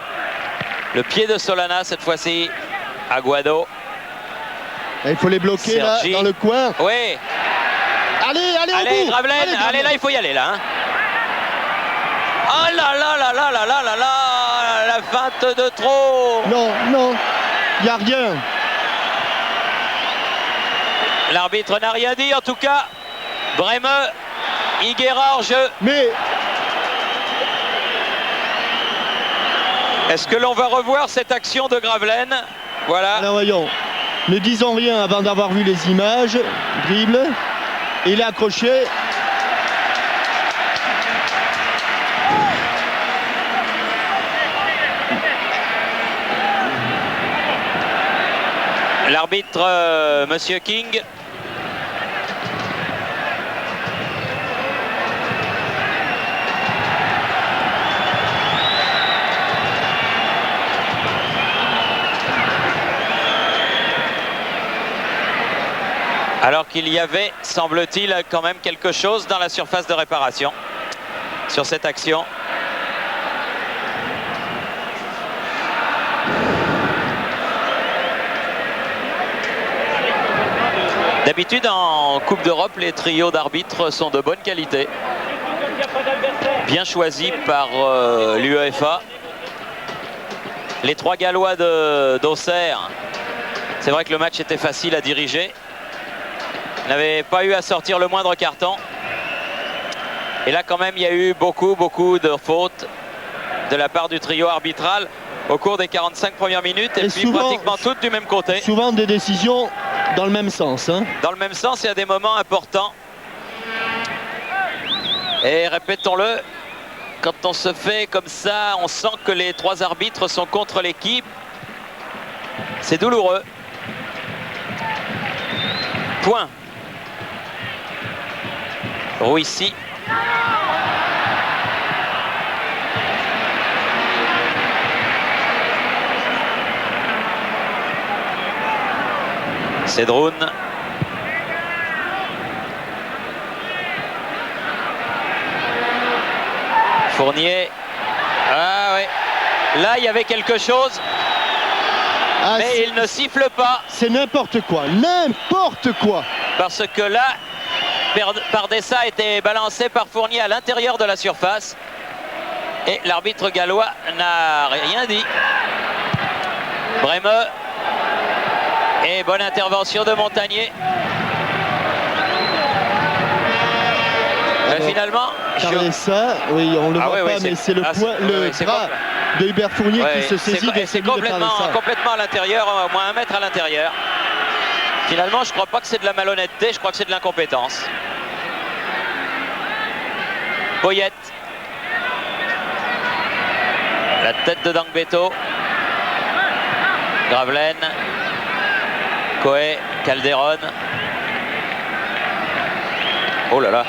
Le pied de Solana cette fois-ci. Aguado. Il faut les bloquer là, dans le coin. Oui. Allez, Gravelaine. Allez, là, il faut y aller là. Hein. Oh là là là là là là là là. La feinte de trop. Non, il n'y a rien. L'arbitre n'a rien dit en tout cas. Brême, Higuera en jeu. Mais est-ce que l'on va revoir cette action de Gravelaine? Voilà. Alors voyons, ne disons rien avant d'avoir vu les images. Dribble, il est accroché. L'arbitre, Monsieur King. Alors qu'il y avait, semble-t-il, quand même quelque chose dans la surface de réparation sur cette action. D'habitude, en Coupe d'Europe, les trios d'arbitres sont de bonne qualité. Bien choisis par l'UEFA. Les trois Gallois d'Auxerre, c'est vrai que le match était facile à diriger. N'avait pas eu à sortir le moindre carton. Et là, quand même, il y a eu beaucoup de fautes de la part du trio arbitral au cours des 45 premières minutes. Et puis souvent, pratiquement toutes du même côté. Souvent des décisions dans le même sens. Hein. Dans le même sens, il y a des moments importants. Et répétons-le, quand on se fait comme ça, on sent que les trois arbitres sont contre l'équipe. C'est douloureux. Point. Rouissi. Cédroun. Fournier. Ah ouais. Là, il y avait quelque chose. Ah, mais il ne siffle pas. C'est n'importe quoi. N'importe quoi. Parce que là, Pardessa a été balancé par Fournier à l'intérieur de la surface. Et l'arbitre gallois n'a rien dit. Bremeux. Et bonne intervention de Montagnier. Alors, finalement, Pardessa, oui, on le voit pas, mais c'est le bras de Hubert Fournier qui se saisit de c'est complètement à l'intérieur, au moins 1 mètre à l'intérieur. Finalement, je ne crois pas que c'est de la malhonnêteté, je crois que c'est de l'incompétence. Poyet. La tête de Dangbeto. Gravelaine. Coé, Calderon. Oh là là.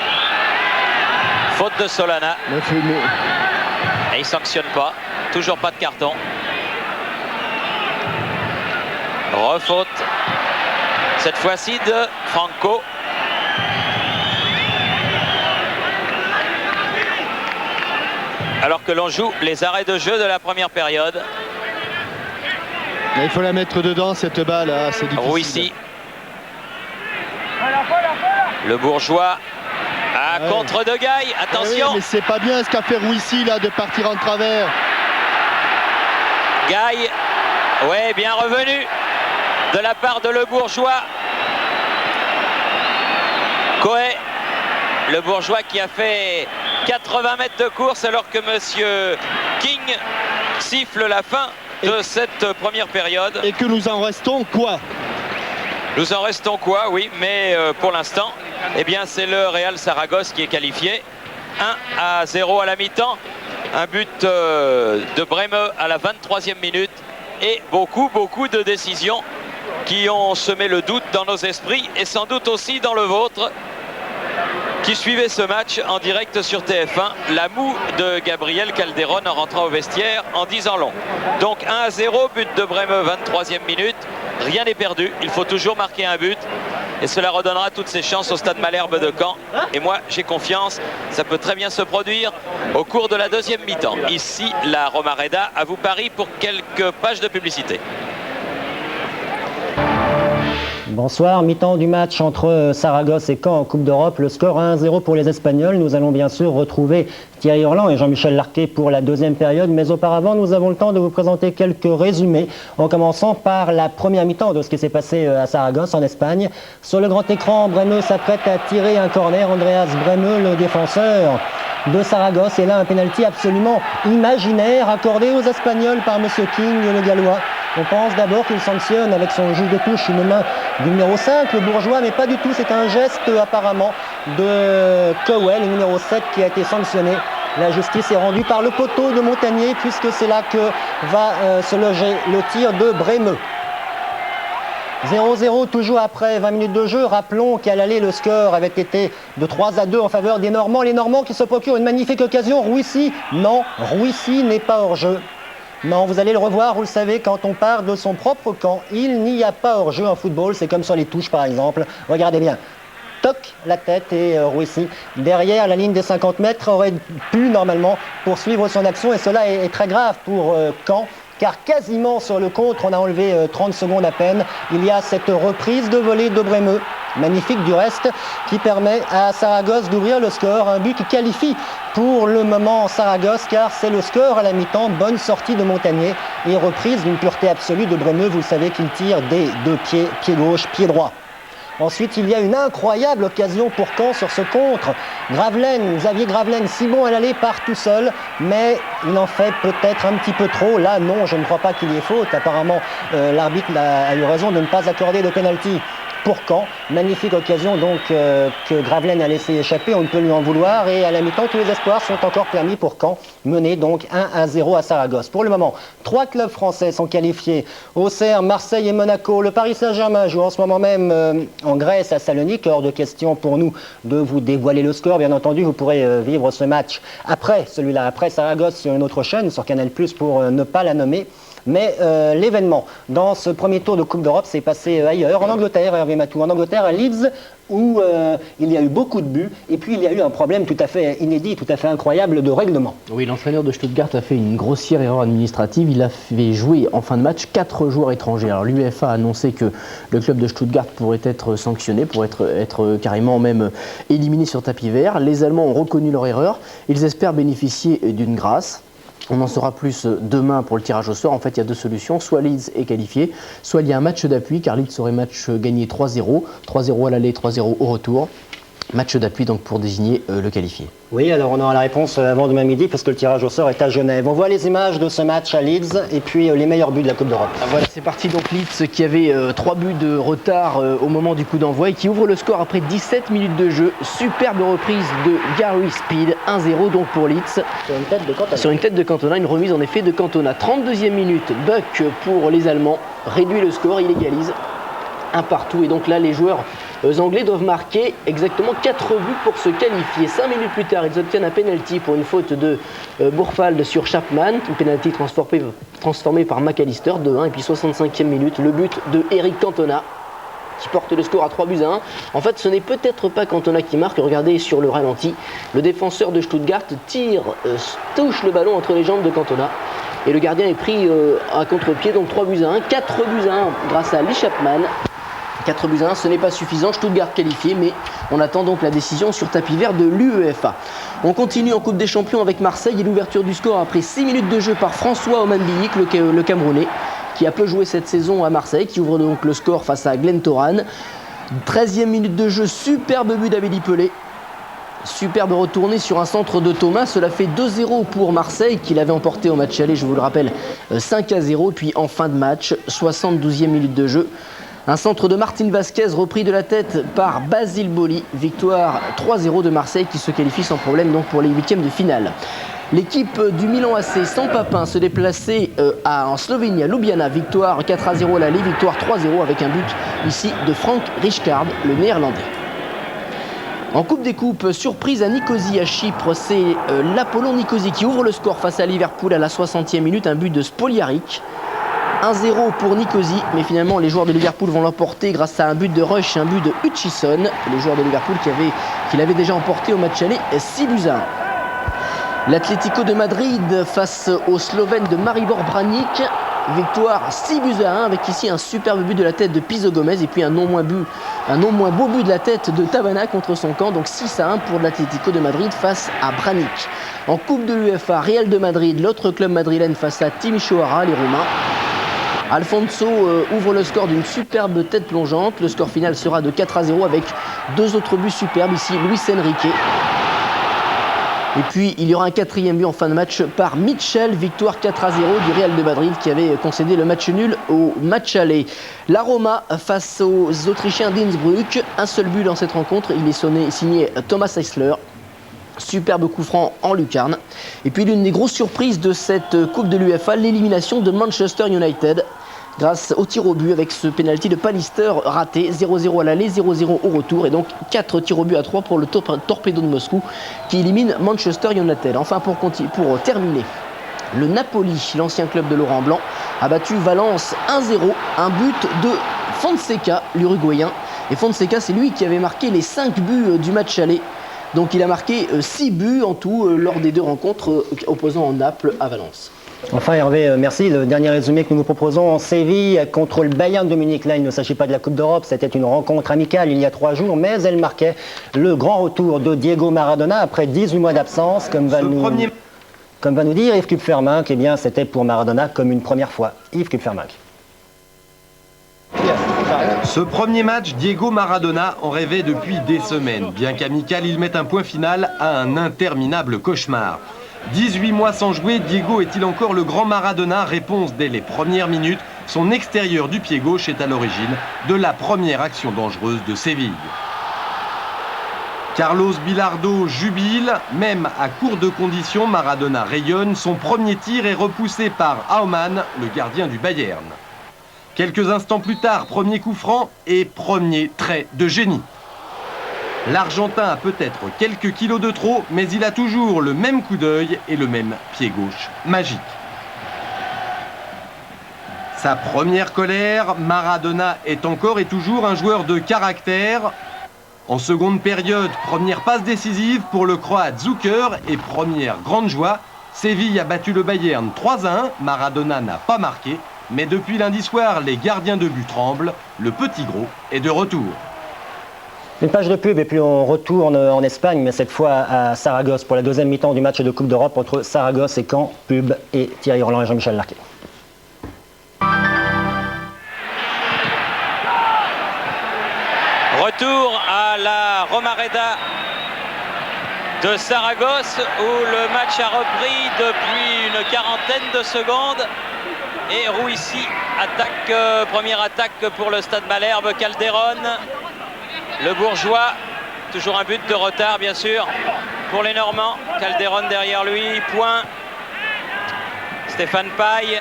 Faute de Solana. Et il ne sanctionne pas. Toujours pas de carton. Refaute. Cette fois-ci de Franco. Alors que l'on joue les arrêts de jeu de la première période. Il faut la mettre dedans, cette balle, hein, c'est difficile. Rouissi. Le Bourgeois à contre de Gaille. Attention. Oui, mais c'est pas bien ce qu'a fait Rouissi là de partir en travers. Gaille. Ouais, bien revenu de la part de Le Bourgeois. Coé. Le Bourgeois qui a fait 80 mètres de course alors que Monsieur King siffle la fin de cette première période. Et que nous en restons quoi? Nous en restons quoi, oui, mais pour l'instant, eh bien c'est le Real Saragosse qui est qualifié. 1-0 à la mi-temps. Un but de Bremeux à la 23e minute. Et beaucoup de décisions qui ont semé le doute dans nos esprits et sans doute aussi dans le vôtre, qui suivait ce match en direct sur TF1. La moue de Gabriel Calderon en rentrant au vestiaire en disant long. Donc 1-0, but de Bremeux, 23e minute. Rien n'est perdu, il faut toujours marquer un but. Et cela redonnera toutes ses chances au Stade Malherbe de Caen. Et moi, j'ai confiance, ça peut très bien se produire au cours de la deuxième mi-temps. Ici, la Romareda, à vous Paris pour quelques pages de publicité. Bonsoir, mi-temps du match entre Saragosse et Caen en Coupe d'Europe. Le score 1-0 pour les Espagnols. Nous allons bien sûr retrouver Thierry Hurlan et Jean-Michel Larquet pour la deuxième période. Mais auparavant, nous avons le temps de vous présenter quelques résumés. En commençant par la première mi-temps de ce qui s'est passé à Saragosse en Espagne. Sur le grand écran, Bremeux s'apprête à tirer un corner. Andreas Bremeux, le défenseur de Saragosse. Et là, un pénalty absolument imaginaire accordé aux Espagnols par Monsieur King, le Gallois. On pense d'abord qu'il sanctionne avec son juge de touche une main du numéro 5, le Bourgeois, mais pas du tout. C'est un geste apparemment de Cowell, le numéro 7, qui a été sanctionné. La justice est rendue par le poteau de Montagnier, puisque c'est là que va se loger le tir de Bremeux. 0-0 toujours après 20 minutes de jeu. Rappelons qu'à l'aller, le score avait été de 3-2 en faveur des Normands. Les Normands qui se procurent une magnifique occasion. Rouissi, non, Rouissi n'est pas hors jeu. Non, vous allez le revoir, vous le savez, quand on part de son propre camp, il n'y a pas hors-jeu en football, c'est comme sur les touches par exemple. Regardez bien. Toc, la tête et Rouissi, derrière la ligne des 50 mètres, aurait pu normalement poursuivre son action et cela est très grave pour Caen. Car quasiment sur le contre, on a enlevé 30 secondes à peine. Il y a cette reprise de volée de Bremeux, magnifique du reste, qui permet à Saragosse d'ouvrir le score. Un but qui qualifie pour le moment Saragosse, car c'est le score à la mi-temps. Bonne sortie de Montagnier et reprise d'une pureté absolue de Bremeux. Vous le savez qu'il tire des deux pieds, pied gauche, pied droit. Ensuite, il y a une incroyable occasion pour Caen sur ce contre. Xavier Gravelaine, si bon à l'aller, part tout seul, mais il en fait peut-être un petit peu trop. Là, non, je ne crois pas qu'il y ait faute. Apparemment, l'arbitre a eu raison de ne pas accorder de pénalty pour Caen. Magnifique occasion donc que Gravelaine a laissé échapper, on ne peut lui en vouloir. Et à la mi-temps, tous les espoirs sont encore permis pour Caen, mené donc 1-0 à Saragosse. Pour le moment, 3 clubs français sont qualifiés. Auxerre, Marseille et Monaco. Le Paris Saint-Germain joue en ce moment même en Grèce à Salonique. Hors de question pour nous de vous dévoiler le score. Bien entendu, vous pourrez vivre ce match après celui-là, après Saragosse sur une autre chaîne, sur Canal+, pour ne pas la nommer. Mais l'événement dans ce premier tour de Coupe d'Europe s'est passé ailleurs, en Angleterre, Hervé Matou, en Angleterre, à Leeds, où il y a eu beaucoup de buts, et puis il y a eu un problème tout à fait inédit, tout à fait incroyable de règlement. Oui, l'entraîneur de Stuttgart a fait une grossière erreur administrative, il a fait jouer en fin de match 4 joueurs étrangers. Alors l'UEFA a annoncé que le club de Stuttgart pourrait être sanctionné, pourrait être carrément même éliminé sur tapis vert. Les Allemands ont reconnu leur erreur, ils espèrent bénéficier d'une grâce. On en saura plus demain pour le tirage au sort. En fait, il y a 2 solutions. Soit Leeds est qualifié, soit il y a un match d'appui, car Leeds aurait match gagné 3-0. 3-0 à l'aller, 3-0 au retour. Match d'appui donc pour désigner le qualifié. Oui, alors on aura la réponse avant demain midi, parce que le tirage au sort est à Genève. On voit les images de ce match à Leeds, et puis les meilleurs buts de la Coupe d'Europe. Voilà, c'est parti donc Leeds qui avait 3 buts de retard au moment du coup d'envoi, et qui ouvre le score après 17 minutes de jeu. Superbe reprise de Gary Speed, 1-0 donc pour Leeds. Sur une tête de Cantona, une remise en effet de Cantona. 32e minute, Buck pour les Allemands, réduit le score, il égalise. Un partout, et donc là les joueurs anglais doivent marquer exactement 4 buts pour se qualifier. 5 minutes plus tard, ils obtiennent un penalty pour une faute de Bourfald sur Chapman, une penalty transformée par McAllister, 2-1. Et puis 65e minute, le but de Eric Cantona qui porte le score à 3-1. En fait, ce n'est peut-être pas Cantona qui marque. Regardez sur le ralenti, le défenseur de Stuttgart touche le ballon entre les jambes de Cantona. Et le gardien est pris à contre-pied, donc 3-1, 4-1 grâce à Lee Chapman. 4-1, ce n'est pas suffisant, Stuttgart qualifié, mais on attend donc la décision sur tapis vert de l'UEFA. On continue en Coupe des Champions avec Marseille et l'ouverture du score après 6 minutes de jeu par François Omanbiik, le Camerounais, qui a peu joué cette saison à Marseille, qui ouvre donc le score face à Glen Toran. 13e minute de jeu, superbe but d'Amélie Pelé. Superbe retournée sur un centre de Thomas, cela fait 2-0 pour Marseille qui l'avait emporté au match aller, je vous le rappelle, 5-0. Puis en fin de match, 72e minute de jeu, un centre de Martin Vasquez repris de la tête par Basile Boli. Victoire 3-0 de Marseille qui se qualifie sans problème donc pour les 8e de finale. L'équipe du Milan AC sans Papin se déplaçait en Slovénie à Ljubljana. Victoire 4-0 à l'aller, victoire 3-0 avec un but ici de Frank Rijkaard, le néerlandais. En Coupe des Coupes, surprise à Nicosie à Chypre, c'est l'Apollon Nicosie qui ouvre le score face à Liverpool à la 60e minute, un but de Spoliaric. 1-0 pour Nicosie, mais finalement les joueurs de Liverpool vont l'emporter grâce à un but de Rush et un but de Hutchison. Les joueurs de Liverpool qui l'avaient déjà emporté au match aller 6-1. L'Atlético de Madrid face aux Slovènes de Maribor Branik. Victoire 6-1 avec ici un superbe but de la tête de Pizzo Gomez et puis un non moins beau but de la tête de Tabana contre son camp. Donc 6-1 pour l'Atlético de Madrid face à Branik. En Coupe de l'UEFA, Real de Madrid, l'autre club madrilène face à Timișoara, les Roumains. Alfonso ouvre le score d'une superbe tête plongeante. Le score final sera de 4-0 avec 2 autres buts superbes ici, Luis Enrique. Et puis il y aura un 4e but en fin de match par Mitchell, victoire 4-0 du Real de Madrid qui avait concédé le match nul au match aller. La Roma face aux Autrichiens d'Innsbruck, un seul but dans cette rencontre, il est signé Thomas Eisler. Superbe coup franc en lucarne. Et puis l'une des grosses surprises de cette Coupe de l'UEFA, l'élimination de Manchester United. Grâce au tir au but avec ce penalty de Pallister raté, 0-0 à l'aller, 0-0 au retour et donc 4 tirs au but à 3 pour le Torpedo de Moscou qui élimine Manchester United. Enfin pour terminer Le Napoli, l'ancien club de Laurent Blanc, a battu Valence 1-0, un but de Fonseca, l'Uruguayen. Et Fonseca, c'est lui qui avait marqué les 5 buts du match aller. Donc il a marqué 6 buts en tout lors des 2 rencontres opposant Naples à Valence. Enfin Hervé, merci. Le dernier résumé que nous vous proposons, Séville contre le Bayern de Munich. Là, il ne s'agit pas de la Coupe d'Europe, c'était une rencontre amicale il y a 3 jours, mais elle marquait le grand retour de Diego Maradona après 18 mois d'absence, comme va nous dire Yves Kupferminck. Eh bien, c'était pour Maradona comme une première fois. Yves Kupferminck. Ce premier match, Diego Maradona en rêvait depuis des semaines. Bien qu'amical, il met un point final à un interminable cauchemar. 18 mois sans jouer, Diego est-il encore le grand Maradona? Réponse dès les premières minutes. Son extérieur du pied gauche est à l'origine de la première action dangereuse de Séville. Carlos Bilardo jubile, même à court de conditions, Maradona rayonne. Son premier tir est repoussé par Aumann, le gardien du Bayern. Quelques instants plus tard, premier coup franc et premier trait de génie. L'Argentin a peut-être quelques kilos de trop, mais il a toujours le même coup d'œil et le même pied gauche magique. Sa première colère, Maradona est encore et toujours un joueur de caractère. En seconde période, première passe décisive pour le Croate Zucker et première grande joie. Séville a battu le Bayern 3-1, Maradona n'a pas marqué, mais depuis lundi soir, les gardiens de but tremblent. Le petit gros est de retour. Une page de pub et puis on retourne en Espagne, mais cette fois à Saragosse pour la deuxième mi-temps du match de Coupe d'Europe entre Saragosse et Caen. Pub et Thierry Roland et Jean-Michel Larquet. Retour à la Romareda de Saragosse où le match a repris depuis une quarantaine de secondes. Et Rouissi attaque, première attaque pour le Stade Malherbe. Calderon, le Bourgeois, toujours un but de retard bien sûr pour les Normands. Calderon derrière lui, point. Stéphane Paille.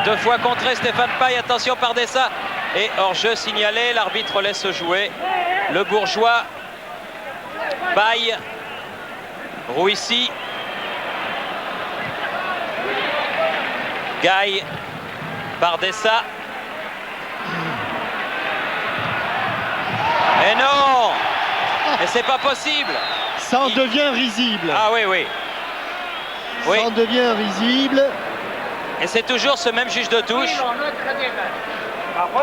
Deux fois contré Stéphane Paille, attention par Dessa. Et hors-jeu signalé, l'arbitre laisse jouer. Le Bourgeois, Paille, Rouissi. Gaille, Bardessa. Et non! Et c'est pas possible! Ça en devient risible. Ah oui, oui. Oui. Ça en devient risible. Et c'est toujours ce même juge de touche.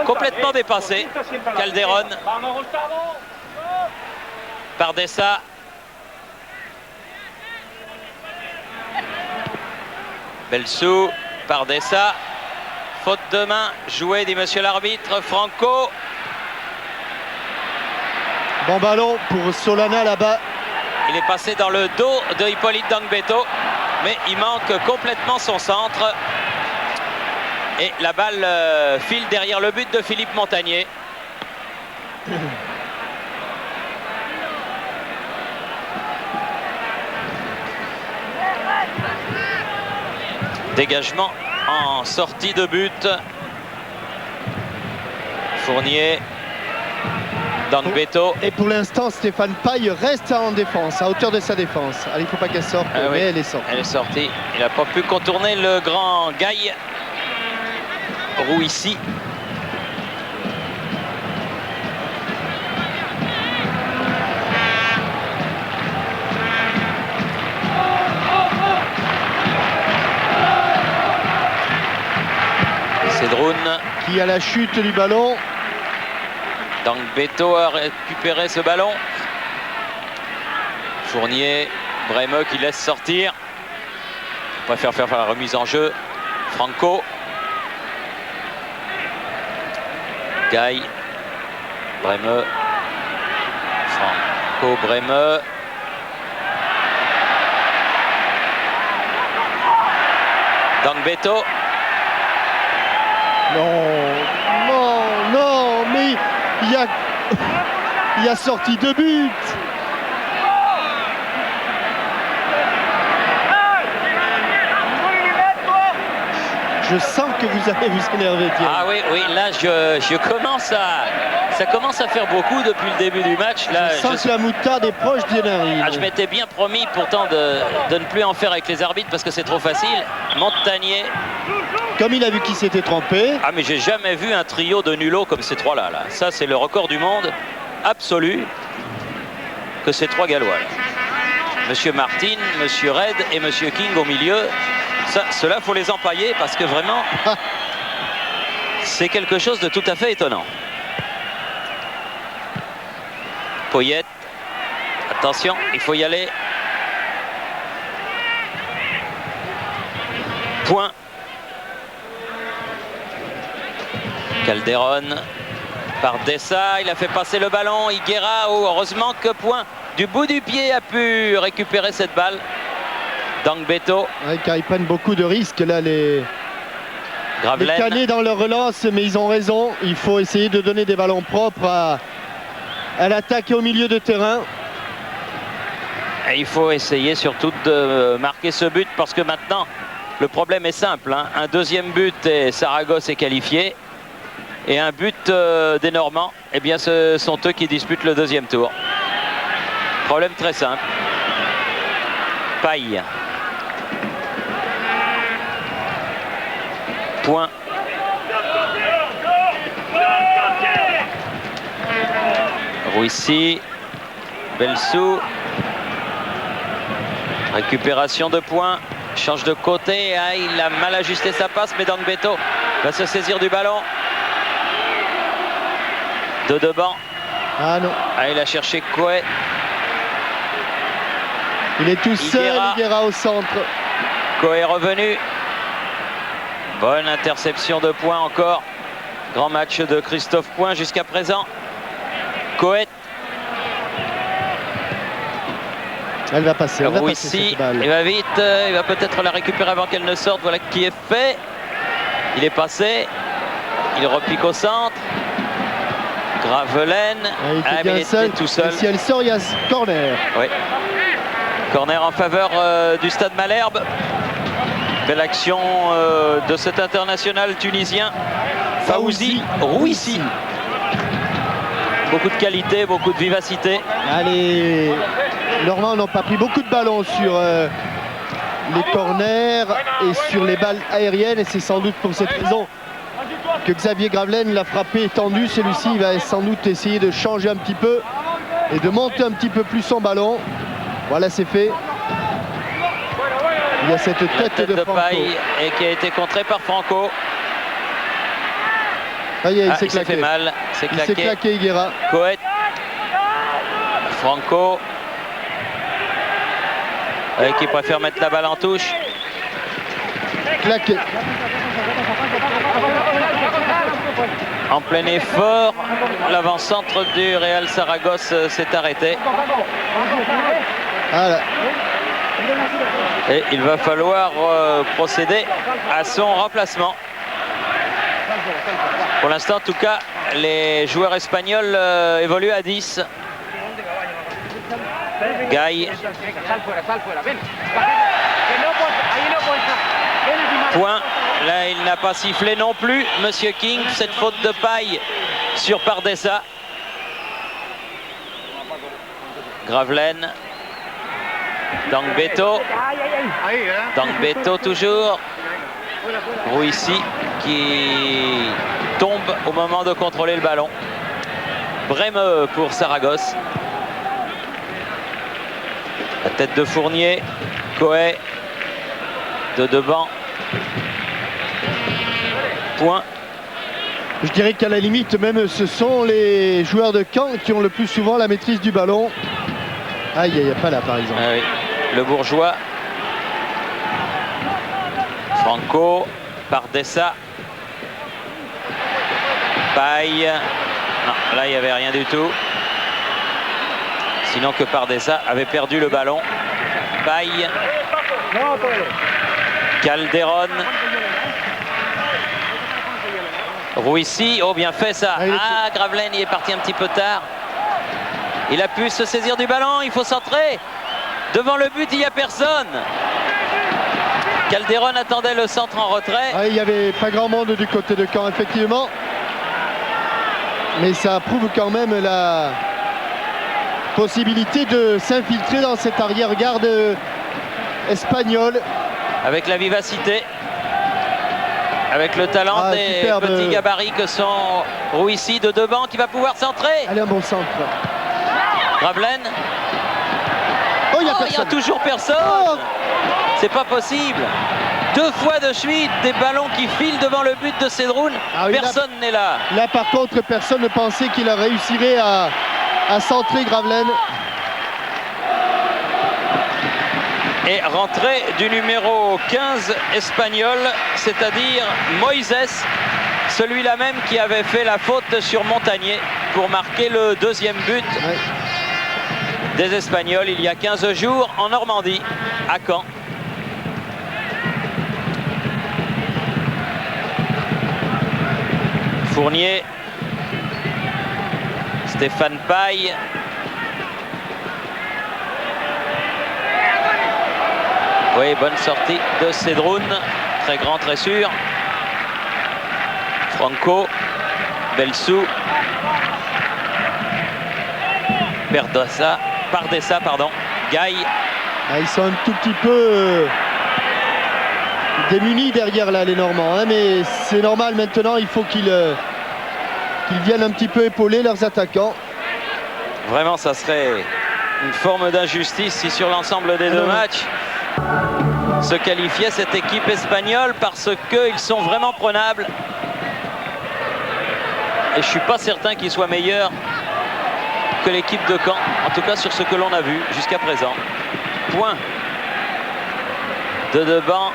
Complètement dépassé. Calderon. Bardessa. Belsou. Bardessa. Faute de main jouée, dit monsieur l'arbitre. Franco. Bon ballon pour Solana là-bas. Il est passé dans le dos de Hippolyte Dangbeto, mais il manque complètement son centre. Et la balle file derrière le but de Philippe Montagnier. Dégagement en sortie de but. Fournier. Dangbeto. Et pour l'instant, Stéphane Paille reste en défense, à hauteur de sa défense. Allez, il ne faut pas qu'elle sorte, mais oui, elle est sortie. Elle est sortie. Il n'a pas pu contourner le grand Gaille. Rouissi. Cédroun. Qui a la chute du ballon. Dangbeto a récupéré ce ballon. Fournier, Bremeux qui laisse sortir. Il préfère faire la remise en jeu. Franco. Gaille. Bremeux. Franco, Bremeux. Dangbeto. Non, non, non, mais il y a sorti de but. Je sens que vous allez vous énerver, Thierry. Ah oui, oui, là je commence à... Ça commence à faire beaucoup depuis le début du match. Là, je sens que la moutarde est proche d'Henry. Je m'étais bien promis pourtant de ne plus en faire avec les arbitres parce que c'est trop facile. Montagnier. Comme il a vu qu'il s'était trompé. Ah mais j'ai jamais vu un trio de nulos comme ces trois-là. Là. Ça c'est le record du monde absolu que ces trois Gallois. Monsieur Martin, Monsieur Red et Monsieur King au milieu. Ceux-là, faut les empailler parce que vraiment, c'est quelque chose de tout à fait étonnant. Poyet, attention, il faut y aller. Point. Calderon par Dessa, il a fait passer le ballon. Higuera, oh, heureusement que Point du bout du pied a pu récupérer cette balle. Dangbeto. Ouais, car ils prennent beaucoup de risques là, les Canets dans leur relance, mais ils ont raison. Il faut essayer de donner des ballons propres à l'attaque et au milieu de terrain. Et il faut essayer surtout de marquer ce but parce que maintenant le problème est simple. Hein. Un deuxième but et Saragosse est qualifié. Et un but des Normands, eh bien ce sont eux qui disputent le deuxième tour. Problème très simple. Paille. Point. Rouissi. Belsou. Récupération de points. Change de côté. Ah, il a mal ajusté sa passe, mais Dangbeto va se saisir du ballon. De devant. Ah non. Ah, il a cherché Coué. Il est tout seul, Higuera au centre. Coué est revenu. Bonne interception de Point encore. Grand match de Christophe Point jusqu'à présent. Coët. Elle va passer. Rouissi, il va vite. Il va peut-être la récupérer avant qu'elle ne sorte. Voilà qui est fait. Il est passé. Il repique au centre. Gravelaine. Il était tout seul. Et si elle sort, il y a corner. Oui. Corner en faveur du Stade Malherbe. Belle action de cet international tunisien. Fawzi Rouissi. Beaucoup de qualité, beaucoup de vivacité. Allez, Normands n'ont pas pris beaucoup de ballons sur les corners et sur les balles aériennes. Et c'est sans doute pour cette raison que Xavier Gravelaine l'a frappé étendu. Celui-ci va sans doute essayer de changer un petit peu et de monter un petit peu plus son ballon. Voilà, c'est fait. Il y a cette tête de Paille et qui a été contrée par Franco. Il s'est fait mal. Il s'est claqué, Higuera. Coët. Franco. Qui préfère mettre la balle en touche. Claqué. En plein effort, l'avant-centre du Real Saragosse s'est arrêté. Voilà. Et il va falloir procéder à son remplacement. Pour l'instant, en tout cas, les joueurs espagnols évoluent à 10. Gaï. Point. Là, il n'a pas sifflé non plus, Monsieur King. Cette faute de Paille sur Pardessa. Gravelaine. Dangbeto. Dangbeto toujours. Rouissi qui tombe au moment de contrôler le ballon. Brême pour Saragosse. La tête de Fournier. Coët. De devant. Point. Je dirais qu'à la limite, même ce sont les joueurs de Caen qui ont le plus souvent la maîtrise du ballon. Aïe, il n'y a pas là, par exemple. Ah oui. Le Bourgeois. Franco. Pardessa. Paille. Non, là, il n'y avait rien du tout. Sinon que Pardessa avait perdu le ballon. Paille. Calderon. Rouissi, oh bien fait ça. Ah, Gravelaine, il est parti un petit peu tard. Il a pu se saisir du ballon, il faut centrer. Devant le but, il n'y a personne. Calderon attendait le centre en retrait. Ah, il n'y avait pas grand monde du côté de Caen, effectivement. Mais ça prouve quand même la possibilité de s'infiltrer dans cette arrière-garde espagnole. Avec la vivacité, avec le talent des superbe. petits gabarits que sont Rouissi de Deban qui va pouvoir centrer. Allez, un bon centre. Gravelaine. Oh, il n'y a Il n'y a personne. toujours personne. Oh. C'est pas possible. 2 fois de suite, des ballons qui filent devant le but de Cédroun. Ah oui, Personne n'est là. Là, par contre, personne ne pensait qu'il réussirait à centrer Gravelaine. Et rentrée du numéro 15 espagnol, c'est-à-dire Moïse, celui-là même qui avait fait la faute sur Montagnier pour marquer le 2e but Ouais. des Espagnols il y a 15 jours en Normandie, à Caen. Fournier, Stéphane Paille. Oui, bonne sortie de Cédroun, très grand, très sûr. Franco, Belsou, Pardessa, pardon, Gaille. Ah, ils sont un tout petit peu démunis derrière là, les Normands. Hein, mais c'est normal maintenant, il faut qu'ils viennent un petit peu épauler leurs attaquants. Vraiment, ça serait une forme d'injustice si sur l'ensemble des deux matchs se qualifiait cette équipe espagnole parce qu'ils sont vraiment prenables. Et je ne suis pas certain qu'ils soient meilleurs que l'équipe de Caen, en tout cas sur ce que l'on a vu jusqu'à présent. Point de Deban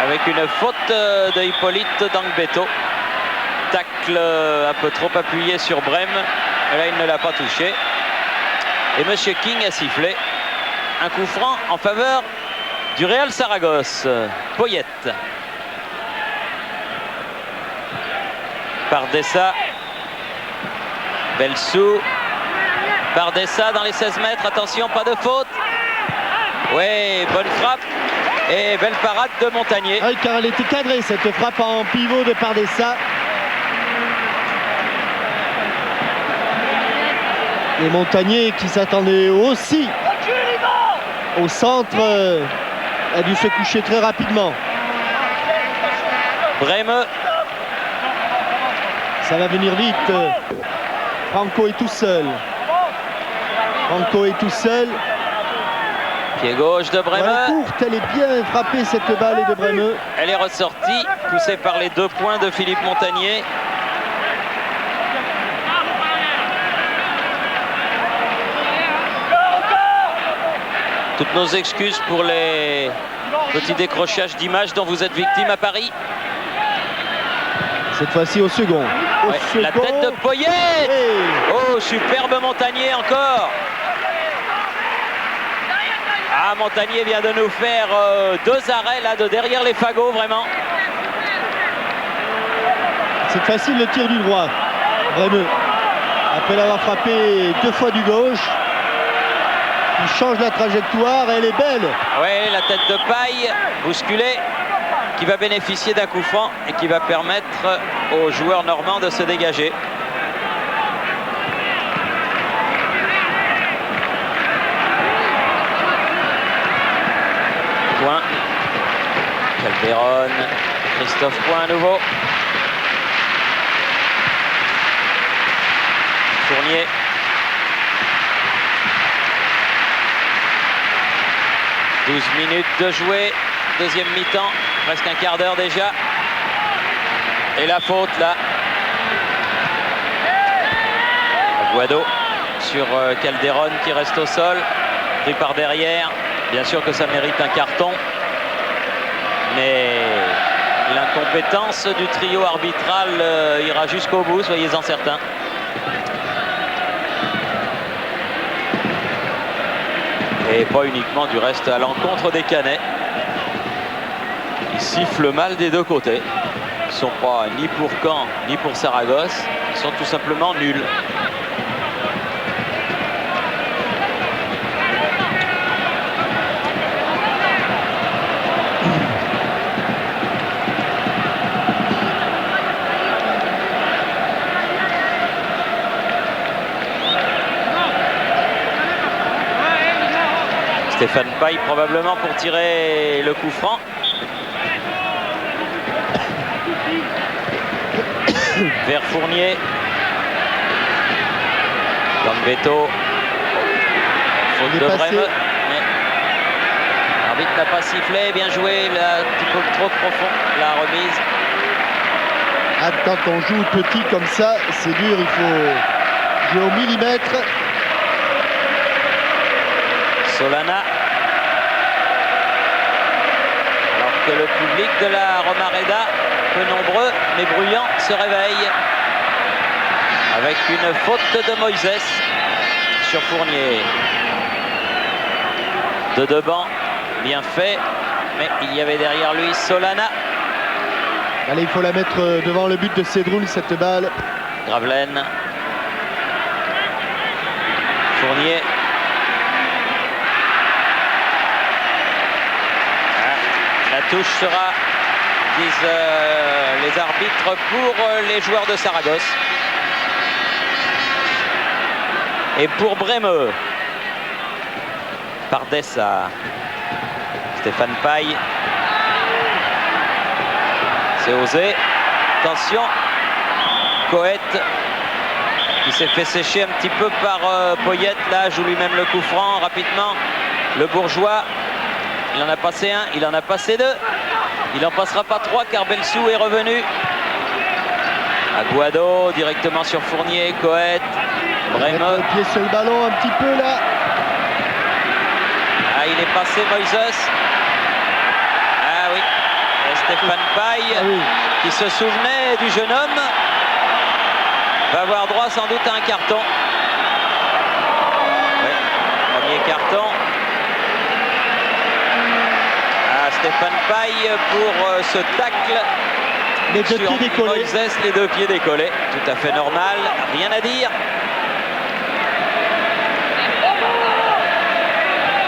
avec une faute de Hippolyte Dangbeto. Tacle un peu trop appuyé sur Brême. Et là, il ne l'a pas touché. Et Monsieur King a sifflé un coup franc en faveur du Real Saragosse. Poyette. Pardessa. Belsou. Pardessa dans les 16 mètres. Attention, pas de faute. Oui, bonne frappe. Et belle parade de Montagnier. Ah, car elle était cadrée, cette frappe en pivot de Pardessa. Et Montagnier qui s'attendait aussi au centre a dû se coucher très rapidement. Brême. Ça va venir vite. Franco est tout seul. Franco est tout seul. Pied gauche de Brême. Ouais, courte, elle est bien frappée cette balle de Brême. Elle est ressortie, poussée par les 2 points de Philippe Montagnier. Toutes nos excuses pour les petits décrochages d'images dont vous êtes victime à Paris. Cette fois-ci au second. Ouais, la tête de Poyet. Hey. Oh, superbe Montagnier encore. Ah, Montagnier vient de nous faire 2 arrêts là de derrière les fagots, vraiment. C'est facile le tir du droit. Brême. Après l'avoir frappé 2 fois du gauche. Il change la trajectoire, elle est belle. Oui, la tête de Paille, bousculée, qui va bénéficier d'un coup franc et qui va permettre aux joueurs normands de se dégager. Point. Calderon, Christophe Point à nouveau. Fournier. « 12 minutes de jouer, 2e mi-temps, presque un quart d'heure déjà. Et la faute là. Aguado sur Calderon qui reste au sol, pris par derrière. Bien sûr que ça mérite un carton. Mais l'incompétence du trio arbitral ira jusqu'au bout, soyez-en certains. Et pas uniquement du reste à l'encontre des Canets. Ils sifflent mal des 2 côtés. Ils ne sont pas ni pour Caen ni pour Saragosse. Ils sont tout simplement nuls. Stéphane Paille probablement pour tirer le coup franc. Vers Fournier. Gambetto. Faute de Brême. L'arbitre n'a pas sifflé. Bien joué. Là, un petit peu trop profond. La remise. Ah, quand on joue petit comme ça, c'est dur. Il faut jouer au millimètre. Solana. Alors que le public de la Romareda, peu nombreux mais bruyant, se réveille avec une faute de Moïse sur Fournier. De Deban, bien fait, mais il y avait derrière lui Solana. Allez, il faut la mettre devant le but de Cédroul, cette balle. Gravelaine. Fournier. La touche sera, disent les arbitres, pour les joueurs de Saragosse. Et pour Brême, Pardessa, Stéphane Paille. C'est osé. Attention. Coët qui s'est fait sécher un petit peu par Poyet. Là, joue lui-même le coup franc rapidement. Le Bourgeois. Il en a passé un, il en a passé deux. Il n'en passera pas trois car Belsou est revenu. Aguado directement sur Fournier, Coët, Brême. Le pied sur le ballon un petit peu là. Ah, il est passé Moïse. Ah oui. Et Stéphane Paille, qui se souvenait du jeune homme, va avoir droit sans doute à un carton. Oui, premier carton. Stéphane Paille pour ce tacle. Les deux pieds décollés. Moïse, les deux pieds décollés. Tout à fait normal, rien à dire.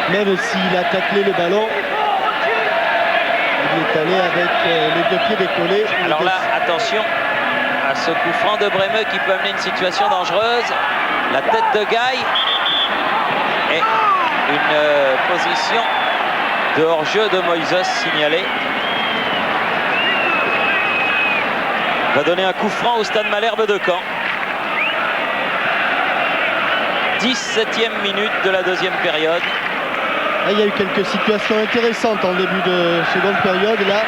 Même s'il a taclé le ballon, il est allé avec les deux pieds décollés. Alors là, attention à ce coup franc de Brême qui peut amener une situation dangereuse. La tête de Gaille et une position de hors-jeu de Moïse signalé. Va donner un coup franc au Stade Malherbe de Caen. 17e minute de la deuxième période. Là, il y a eu quelques situations intéressantes en début de seconde période. Là,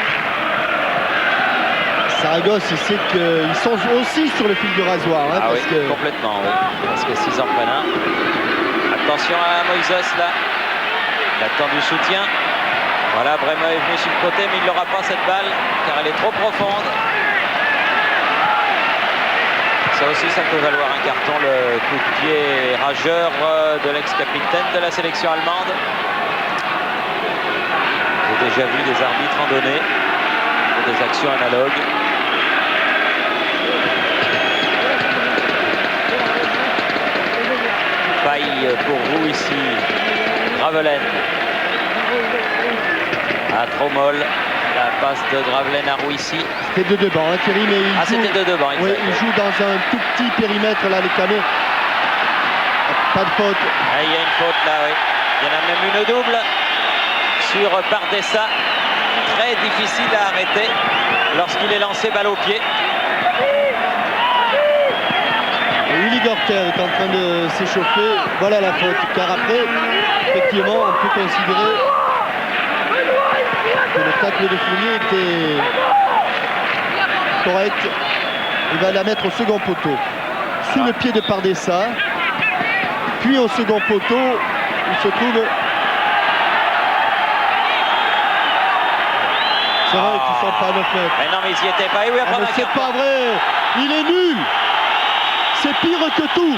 Saragosse, il sait qu'ils sont aussi sur le fil du rasoir. Hein, ah parce oui, que... complètement, oui. Parce que 6 en prennent un. Attention à Moïse là. Il attend du soutien. Voilà, Brême est venu sur le côté, mais il n'aura pas cette balle, car elle est trop profonde. Ça aussi, ça peut valoir un carton, le coup de pied rageur de l'ex-capitaine de la sélection allemande. J'ai déjà vu des arbitres en donner pour des actions analogues. Paille pour vous ici. Gravelaine. Ah, trop molle. La passe de Gravelaine à Rouissy. C'était de Deban, hein, Thierry, mais il joue... c'était de Deban, exact. Oui, il joue dans un tout petit périmètre, là, les canets. Pas de faute. Ah, il y a une faute, là, oui. Il y en a même une double sur Pardessa. Très difficile à arrêter lorsqu'il est lancé balle au pied. Willy Gorter est en train de s'échauffer. Voilà la faute, car après, effectivement, on peut considérer que le tacle de Fournier était correct. Il va la mettre au second poteau. Sous le pied de Pardessa. Puis au second poteau, il se trouve... C'est vrai qu'ils sont pas à 9 mètres. Mais non, mais ils y étaient pas. Et oui, Ah, mais c'est pas vrai. Il est nul. C'est pire que tout.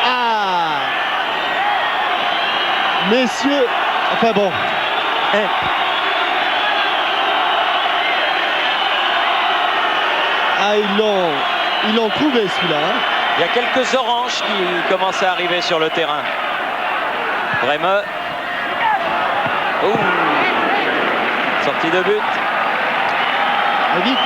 Ah, messieurs, enfin bon. Ah, ils l'ont trouvé celui-là. Hein. Il y a quelques oranges qui commencent à arriver sur le terrain. Brême. Ouh. Sortie de but. Et vite.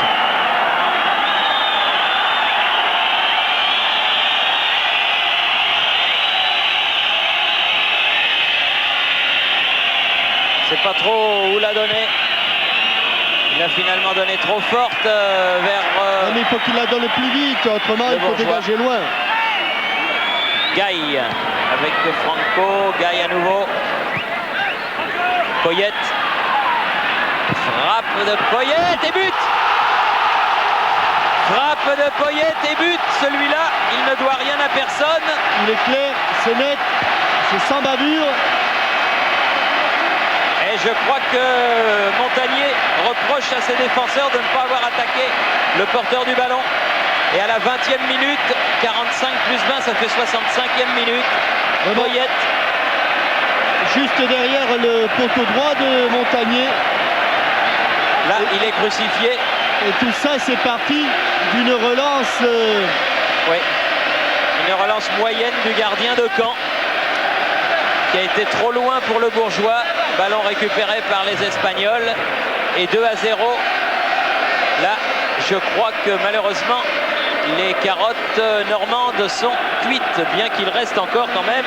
l'a donnée. Il a finalement donné trop forte vers... mais il faut qu'il la donne plus vite, autrement il faut dégager loin. Gaï avec Franco, Gaï à nouveau. Poyet. Frappe de Poyet et but. Frappe de Poyet et but. Celui-là, il ne doit rien à personne. Il est clair, c'est net, c'est sans bavure. Et je crois que Montagnier reproche à ses défenseurs de ne pas avoir attaqué le porteur du ballon. Et à la 20e minute, 45 plus 20, ça fait 65e minute. Poyet. Juste derrière le poteau droit de Montagnier. Là, il est crucifié. Et tout ça, c'est parti d'une relance... Oui, une relance moyenne du gardien de Caen, qui a été trop loin pour le Bourgeois. Ballon récupéré par les Espagnols. Et 2-0. Là, je crois que malheureusement, les carottes normandes sont cuites, bien qu'il reste encore quand même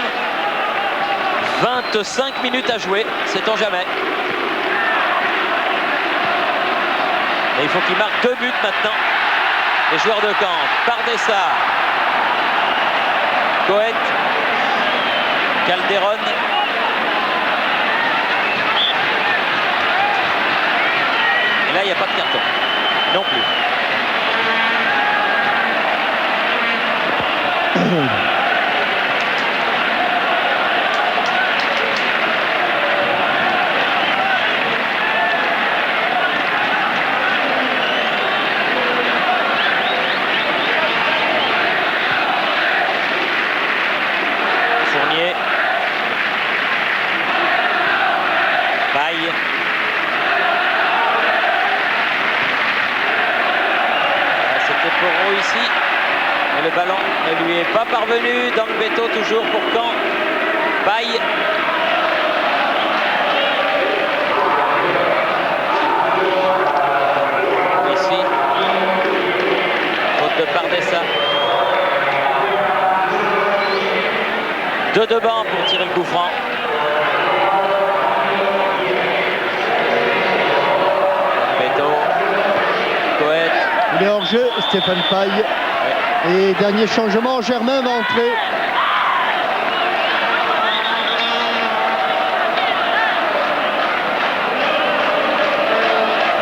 25 minutes à jouer, sait-on jamais. Et il faut qu'ils marquent 2 buts maintenant. Les joueurs de Caen, Pardessa, Coët, Calderon. Et là, il n'y a pas de carton. Non plus. Fournier. Paille. C'était Porro ici. Mais le ballon ne lui est pas parvenu. Dangbeto toujours pour Caen. Paille. Ici. Faute de Pardessa. 2 de banc pour tirer le coup franc. Beto. Coët. Il est hors jeu, Stéphane Paille. Ouais. Et dernier changement, Germain va entrer.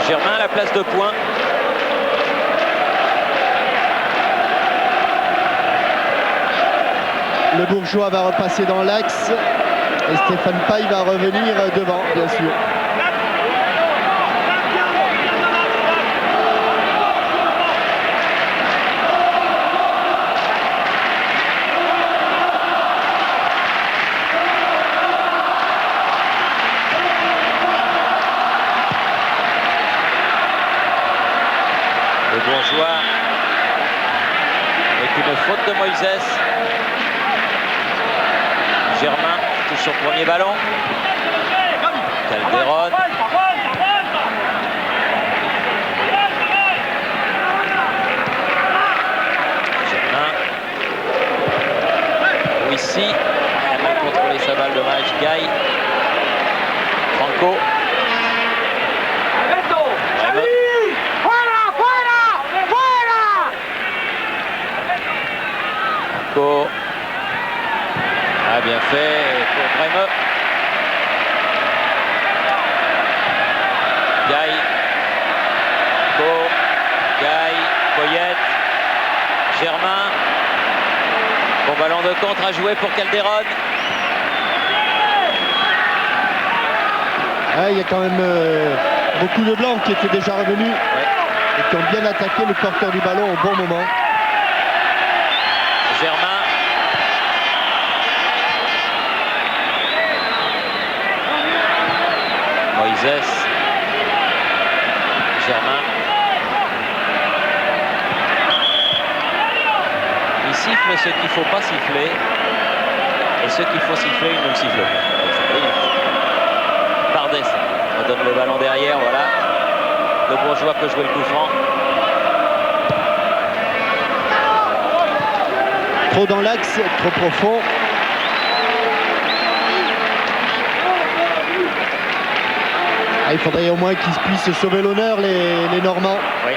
Germain à la place de Point. Le Bourgeois va repasser dans l'axe. Et Stéphane Paille va revenir devant, bien sûr. Le Bourgeois avec une faute de Moïse. Germain touche son premier ballon. Calderon. Germain. Ici. Il a mal contrôlé sa balle, dommage. Gaï. Franco. Franco. Ah, bien fait pour Brême. Gaï. Gaï. Poyet. Germain. Bon ballon de contre à jouer pour Calderon. Ah, il y a quand même beaucoup de blancs qui étaient déjà revenus et qui ont bien attaqué le porteur du ballon au bon moment. Germain. Moïse. Germain. Il siffle ce qu'il ne faut pas siffler. Et ce qu'il faut siffler, il ne le siffle pas. Pardès redonne le ballon derrière, voilà. Le Bourgeois peut jouer le coup franc. Trop dans l'axe, trop profond. il faudrait au moins qu'ils puissent sauver l'honneur, les Normands. Oui.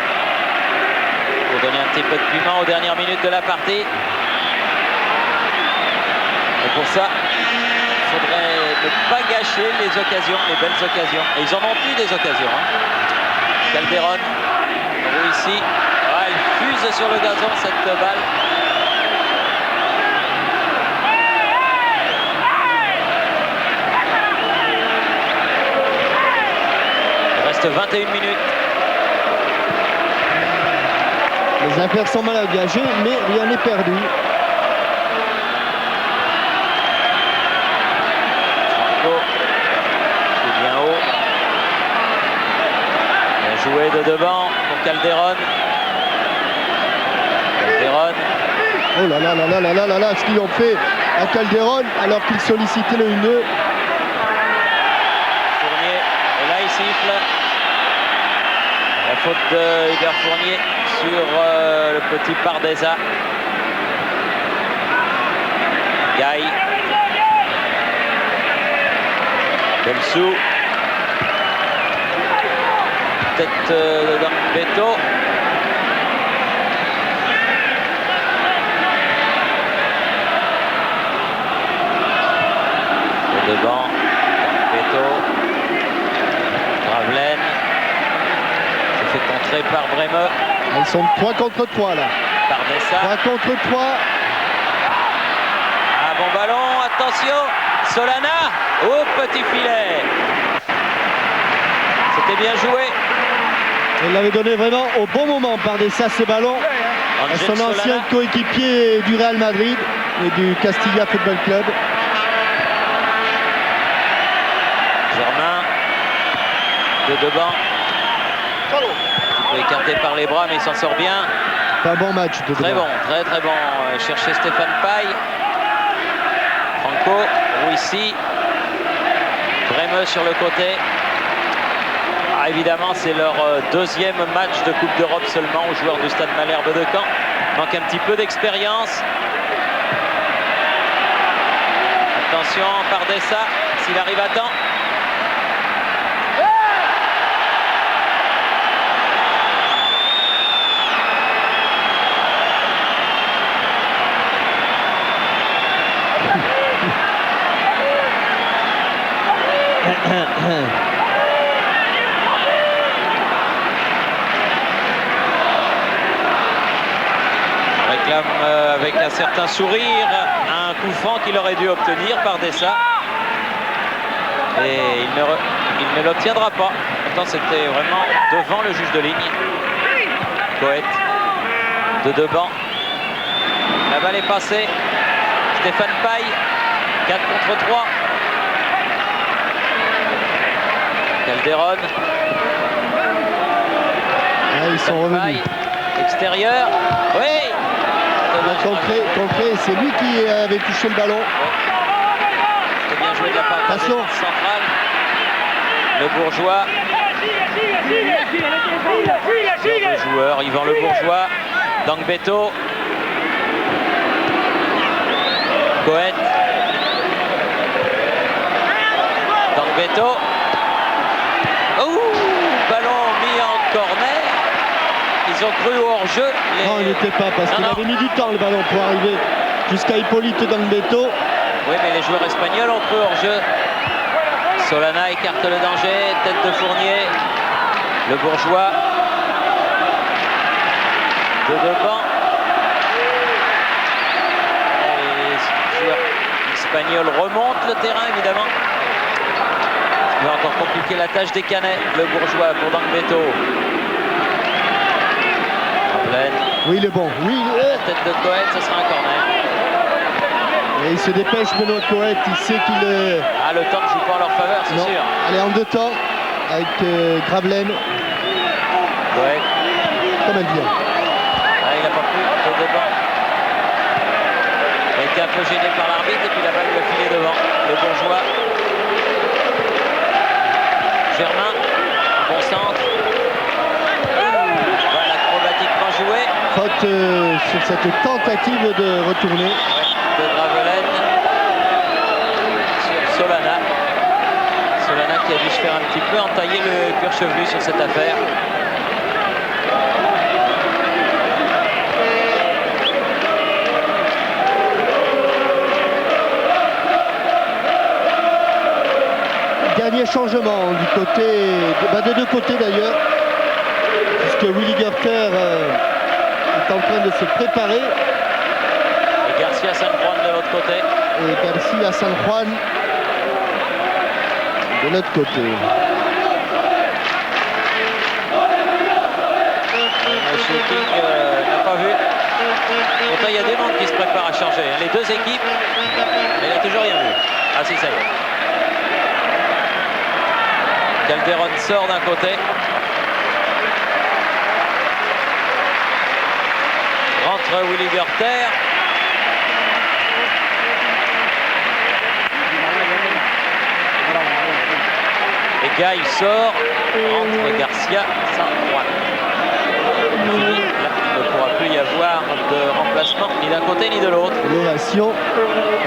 Pour donner un petit peu de piment aux dernières minutes de la partie. Et pour ça, il faudrait ne pas gâcher les occasions, les belles occasions. Et ils en ont eu des occasions. Hein. Calderon, ici. Ah, elle fuse sur le gazon cette balle. Il reste 21 minutes. Les affaires sont mal engagées, mais rien n'est perdu. Bien haut. Bien joué de devant pour Calderon. Calderon. Oh là là là là là là là là, ce qu'ils ont fait à Calderon alors qu'ils sollicitaient le 1-2. Fournier. Et là il siffle. La faute de Hubert Fournier sur le petit Pardesa. Gaï. Belsou. Tête de Beto. De devant. Beto. Gravelaine. Se fait contrer par Bremeux. Ils sont 3 contre 3 là. Pardesa. 3 contre 3. Ah, bon ballon, attention. Solana. Au petit filet. C'était bien joué. Il l'avait donné vraiment au bon moment par ce ballon à Angel son ancien Solana. coéquipier du Real Madrid et du Castilla Football Club. Germain. De devant. Un petit peu écarté par les bras, mais il s'en sort bien. C'est un bon match de Très devant. bon, très très bon. Chercher Stéphane Paille. Franco, Rouissi. Bremeux sur le côté. Ah, évidemment, c'est leur deuxième match de Coupe d'Europe seulement aux joueurs du Stade Malherbe de Caen. Manque un petit peu d'expérience. Attention, Pardesa, s'il arrive à temps. Réclame avec un certain sourire un coup franc qu'il aurait dû obtenir par Dessa. Et il ne l'obtiendra pas. Pourtant c'était vraiment devant le juge de ligne. Coët de devant. La balle est passée. Stéphane Paille. 4 contre 3. Calderon. Ah, ils sont revenus. Paille. Extérieur. Oui. Concret, c'est lui qui avait touché le ballon. C'était bien joué de la part de la Attention. défense centrale. Le Bourgeois. Le joueur Yvan Le Bourgeois. Dangbeto. Coët. Dangbeto. Ballon mis en corner. Ils ont cru au hors-jeu. Non, il n'était pas parce qu'il avait mis du temps le ballon pour arriver jusqu'à Hippolyte Dangbeto. Oui, mais les joueurs espagnols ont cru hors-jeu. Solana écarte le danger. Tête de Fournier. Le Bourgeois. De devant. Les joueurs espagnols remontent le terrain, évidemment. Il va encore compliquer la tâche des Canets. Le Bourgeois pour Dangbeto. Oui, il est bon. Oui, Tête de Coët, ce sera un corner. et il se dépêche, Benoît Coët. Il sait qu'il est... Ah, le temps ne joue pas en leur faveur, c'est Non. sûr. Allez, en 2 temps avec Gravelaine. Coët. Comme elle vient. Ah, il n'a pas pu, de devant. Il a été un peu gêné par l'arbitre et puis la balle lui a filé devant. Le Bourgeois. Germain, bon centre. Voilà, acrobatiquement joué. Faute sur cette tentative de retourner. De Gravelaine. Sur Solana. Solana qui qui a dû se faire un petit peu entailler le cuir chevelu sur cette affaire. Dernier changement du côté, des deux côtés d'ailleurs, puisque Willy Gerter est en train de se préparer. Et Garcia San Juan de l'autre côté. Et Garcia San Juan de l'autre côté. Monsieur King n'a pas vu. Pourtant, il y a des mondes qui se préparent à changer. Les deux équipes, mais il n'a toujours rien vu. Ah si, ça y est. Calderon sort d'un côté. Rentre Willy Gerter. Et Gaï sort. Rentre Garcia San Juan. Fini. Là, il ne pourra plus y avoir de remplacement ni d'un côté ni de l'autre. L'ovation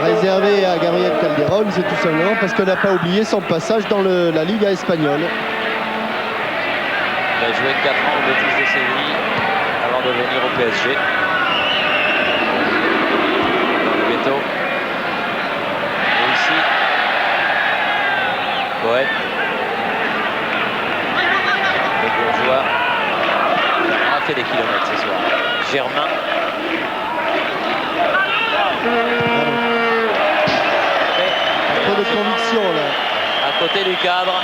réservée à Gabriel Calderon, c'est tout simplement parce qu'on n'a pas oublié son passage dans la Liga espagnole. Il a joué 4 ans au Betis de Séville avant de venir au PSG. Beto. Et ici, Cohen. Le bourgeois. On a fait des kilomètres ce soir. Germain. Trop de conviction là. À côté du cadre.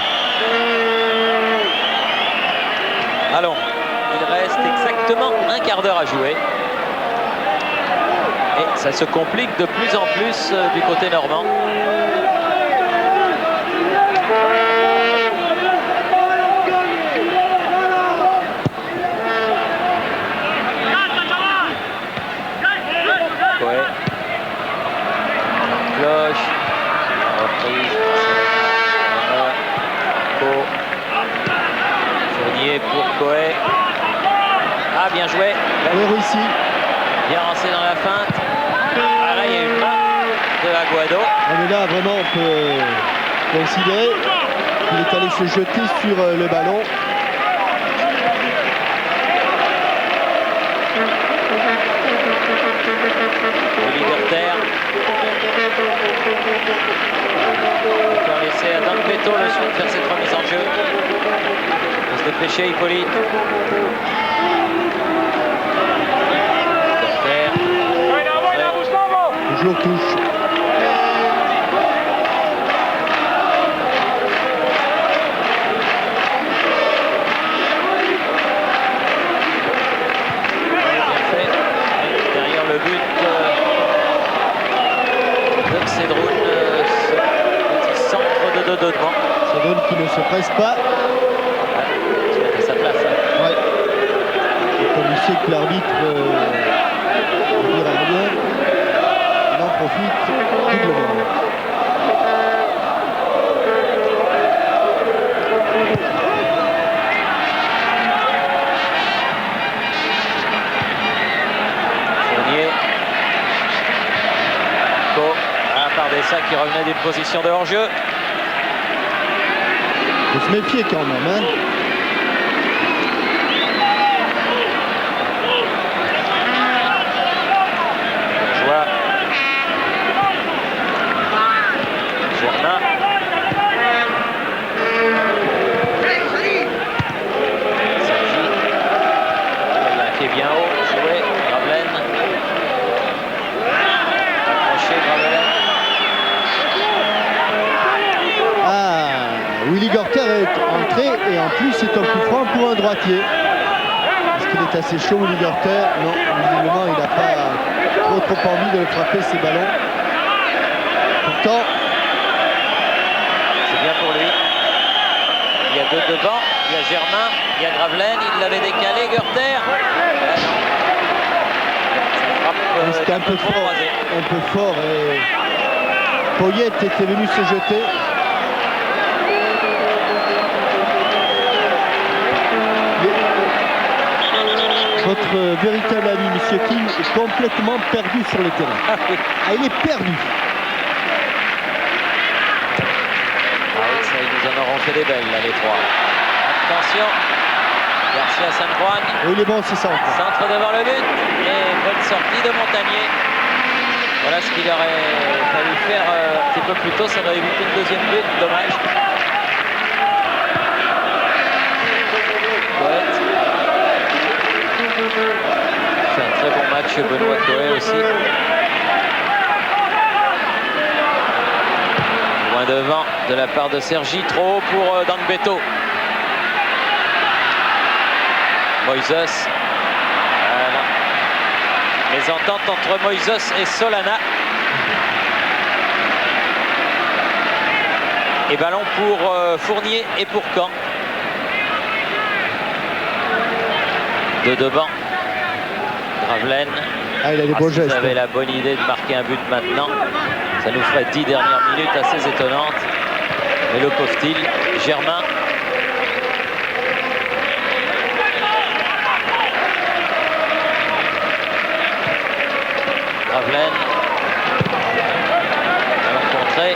Allons, il reste exactement un quart d'heure à jouer. Et ça se complique de plus en plus du côté normand. Ouais. Cloche. Reprise. Fournier pour Coé. Ah, bien joué. Oui, réussi. Bien lancé dans la feinte. Ah, là, il y a une main de Aguado. Mais là, vraiment, on peut considérer qu'il est allé se jeter sur le ballon. Willy Gerter. Encore laissé à Dan Beto le soin de faire cette remise en jeu. Il faut se dépêcher, Hippolyte. Gerter. Toujours touche. Bien fait. Derrière le but de Cédroun, ce petit centre de deux devant. Cédroun qui ne se presse pas. Tu vas à sa place. Hein. Ouais. Et comme il sait que l'arbitre ne dira rien, il en profite doublement. Fournier. Co. Ah, Pardessa qui revenait d'une position de hors-jeu. Il faut se méfier quand même. Hein. Bourgeois. Germain. Sergi. Il a un pied bien haut. Joué. Gravelaine. Accroché. Gravelaine. Ah, Willy Gerter est entré et en plus c'est un coup franc pour un droitier. Est-ce qu'il est assez chaud, Willy Gerter? Non, visiblement il n'a pas trop envie de frapper ses ballons. Pourtant, C'est bien pour lui. Il y a deux devant. Il y a Germain. Il y a Gravelaine. Il l'avait décalé. Gerter. c'était un peu fort. Un peu fort. Et Poyet était venu se jeter. Votre véritable ami, M. King, est complètement perdu sur le terrain. Ah, il est perdu. Ah oui, ça, ils nous en auront fait des belles, là, les trois. Attention, Garcia San Juan. Oui, il est bon, c'est ça. Centre devant le but. Et bonne sortie de Montagnier. Voilà ce qu'il aurait fallu faire un petit peu plus tôt. Ça aurait évité le deuxième but. Dommage. Coët. C'est un très bon match, Benoît Coët aussi. Loin devant de la part de Sergi. Trop haut pour Dangbeto. Moises. Voilà. Les ententes entre Moises et Solana. Et ballon pour Fournier et pour Caen. De devant. Gravelaine. Ah, il a des beaux gestes. Vous avez la bonne idée de marquer un but maintenant. Ça nous ferait 10 dernières minutes assez étonnantes. Mais le pauvre-t-il, Germain. Gravelaine. Ballon contré.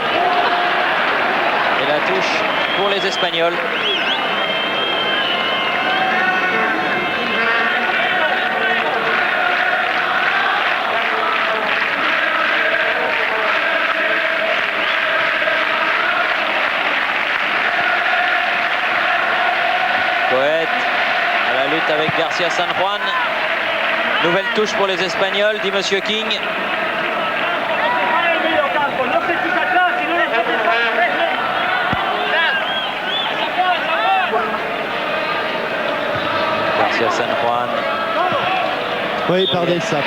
Et la touche pour les Espagnols. Coët à la lutte avec Garcia San Juan. Nouvelle touche pour les Espagnols, dit Monsieur King. Garcia San Juan. Oui, pardez ça.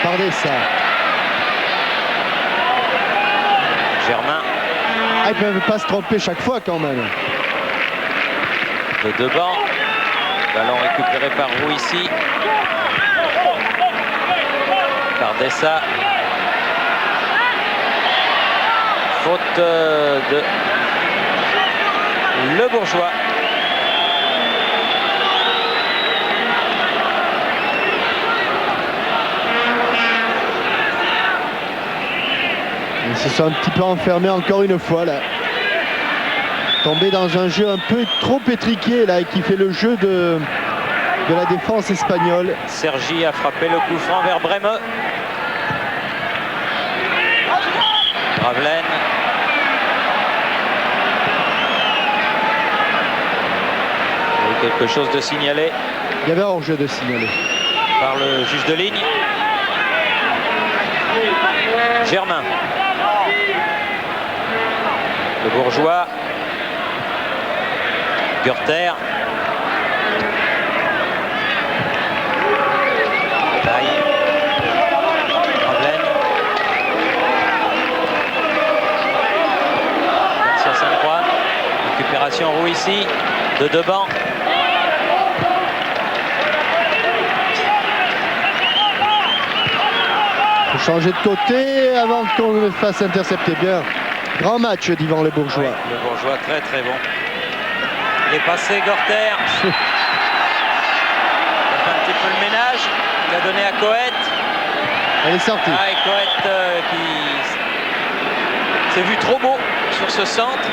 Germain. Ah, ils ne peuvent pas se tromper chaque fois quand même. De devant. Ballon récupéré par Rouissi. Par Dessa. Faute de Le Bourgeois. Ils se sont un petit peu enfermés encore une fois là. Tombé dans un jeu un peu trop étriqué là, qui fait le jeu de la défense espagnole. Sergi a frappé le coup franc vers Bremeux. Gravelaine. Il y a eu quelque chose de signalé. Il y avait hors-jeu de signaler. Par le juge de ligne. Germain. Le Bourgeois. Gürter. Taille. Gravelaine. Garcia San Juan. Récupération Rouissi. De devant. Faut changer de côté avant qu'on le fasse intercepter bien. Grand match d'Yvan Le Bourgeois. Oui, Le Bourgeois très très bon. Il est passé Gürter. Il a fait un petit peu le ménage. Il a donné à Coët. Elle est sortie. Ah, et Coët qui s'est vu trop beau sur ce centre.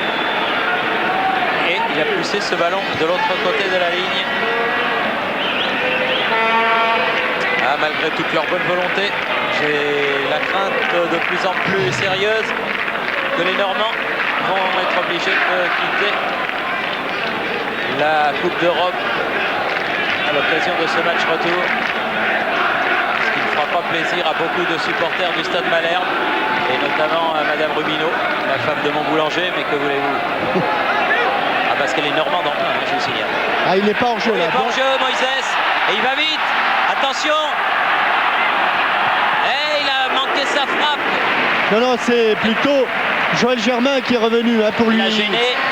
Et il a poussé ce ballon de l'autre côté de la ligne. Ah, malgré toute leur bonne volonté, j'ai la crainte de plus en plus sérieuse que les Normands vont être obligés de quitter la Coupe d'Europe à l'occasion de ce match retour. Ce qui ne fera pas plaisir à beaucoup de supporters du Stade Malherbe, et notamment à Madame Rubino, la femme de mon boulanger, mais que voulez-vous? Ah, parce qu'elle est normande en plein, hein, je vous signale. Ah, il n'est pas hors jeu Il là. est pas hors jeu, Moises, et il va vite. Attention. Et il a manqué sa frappe. Non, c'est plutôt Joël Germain qui est revenu hein, pour lui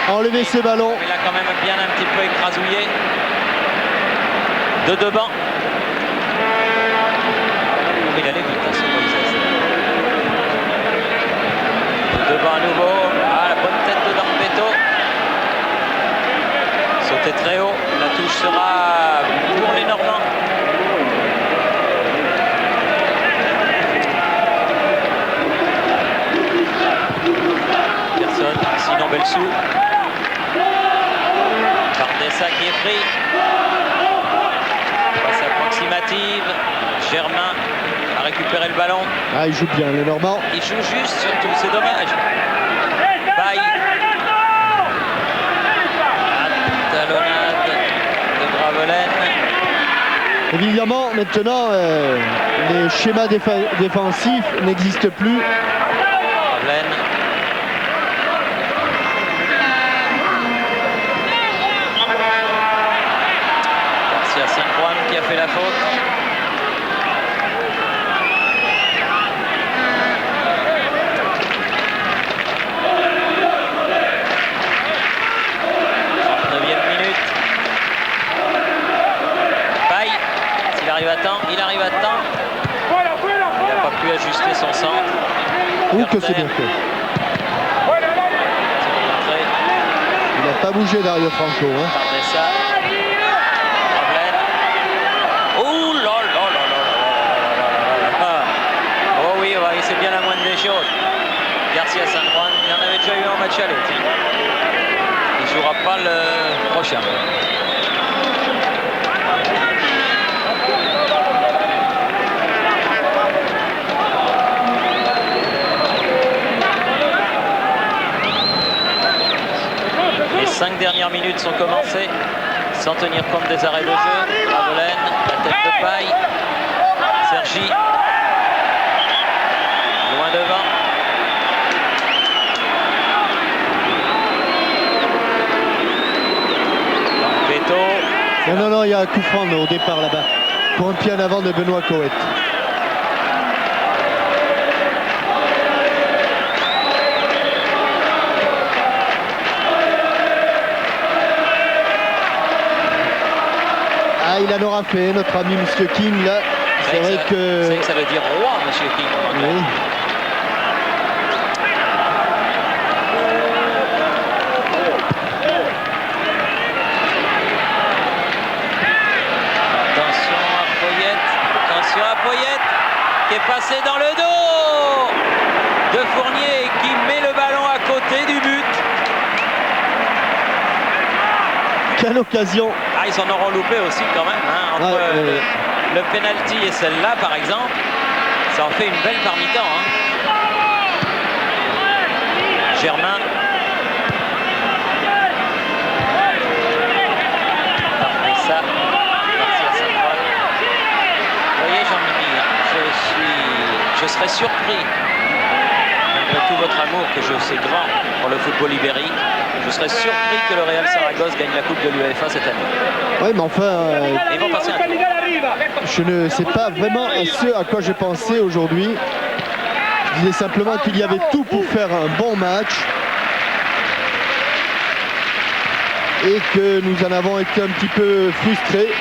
enlever ce ballon. Il a quand même bien un petit peu écrasouillé. De devant. Il allait vite, hein, ce Moises. De devant à nouveau. Ah, la bonne tête de Dangbeto. Sauté très haut. La touche sera pour les Normands. Personne, sinon Belsou. surpris. Passe approximative. Germain a récupéré le ballon. Ah, il joue bien, le Normand. Il joue juste, surtout, c'est dommage. Baille. Talonnade de Gravelaine. Évidemment, maintenant, les schémas défensifs n'existent plus. Gravelaine. Garcia San Juan qui a fait la faute. Il arrive à temps. Il n'a pas pu ajuster son centre. Ou que c'est bien fait. Il n'a pas bougé Dario Franco. Hein. Oh là là là là. Oh oui, c'est bien la moindre des choses. Garcia San Juan, il en avait déjà eu un match aller. Il ne jouera pas le prochain. Les 5 dernières minutes sont commencées sans tenir compte des arrêts de jeu. Gravelaine, la tête de paille. Sergi, loin devant. Beto. Non, il y a un coup franc au départ là-bas. Pour un pied en avant de Benoît Coët. Ah, il en aura fait, notre ami Monsieur King, là. C'est vrai que... C'est que ça veut dire roi, Monsieur King. Oui. Attention à Poyette qui est passé dans le dos de Fournier et qui met le ballon à côté du but. Quelle occasion! Ah, ils en auront loupé aussi quand même. Hein, entre le penalty et celle-là, par exemple, ça en fait une belle par mi-temps. Hein. Germain. Ça. Vous voyez, Jean-Mimi, je serais surpris, malgré tout votre amour que je sais grand pour le football ibérique, je serais surpris que le Real Saragosse gagne la Coupe de l'UEFA cette année. Oui, mais enfin, ils vont passer un tour. Je ne sais pas vraiment ce à quoi je pensais aujourd'hui. Je disais simplement qu'il y avait tout pour faire un bon match. Et que nous en avons été un petit peu frustrés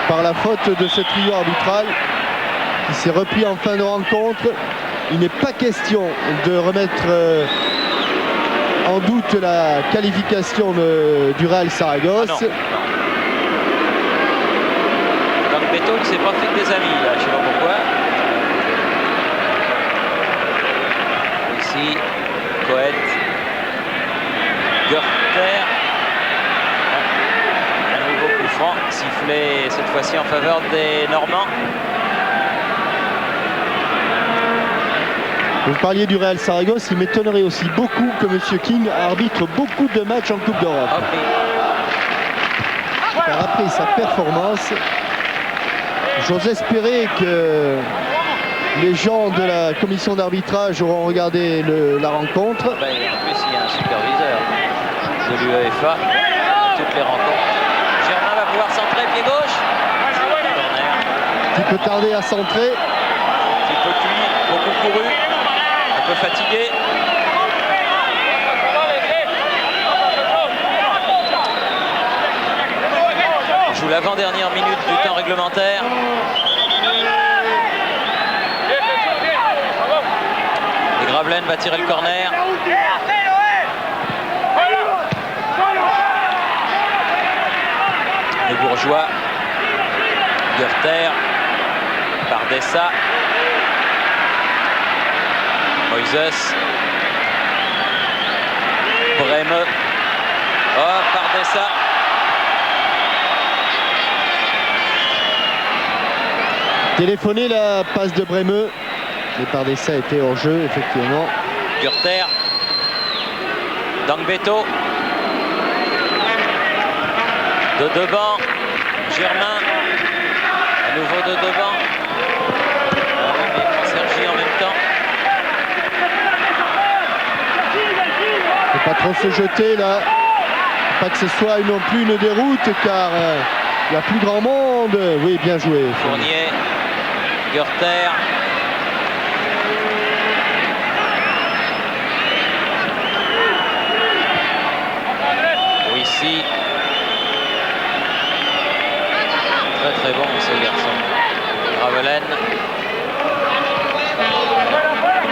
par la faute de ce trio arbitral qui s'est repris en fin de rencontre. Il n'est pas question de remettre en doute la qualification du Real Saragosse. Ah non. Donc Beto ne s'est pas fait que des amis là, je ne sais pas pourquoi. Ici, Coët, Görter. Un nouveau coup franc sifflé cette fois-ci en faveur des Normands. Vous parliez du Real Saragosse, il m'étonnerait aussi beaucoup que M. King arbitre beaucoup de matchs en Coupe d'Europe. Car après sa performance, j'ose espérer que les gens de la commission d'arbitrage auront regardé la rencontre. En plus, il y a un superviseur de l'UEFA, toutes les rencontres. Germain va pouvoir centrer, pied gauche. Qui peut tarder à centrer. Un petit peu cuit, beaucoup couru. Un peu fatigué. On joue l'avant-dernière minute du temps réglementaire. Et Gravelaine va tirer le corner. Les Bourgeois. Görter. Pardessa. Moises. Breme. Oh, Pardessa. Téléphoné la passe de Bremeux. Mais par d'essai était hors jeu, effectivement. Gürter. Dangbeto. De devant. Germain. À nouveau de devant. Mais Sergi en même temps. Il ne faut pas trop se jeter là. Pas que ce soit non plus une déroute car il n'y a plus grand monde. Oui, bien joué. Fournier. Gürter. Ici. Très bon ce garçon. Ravelaine.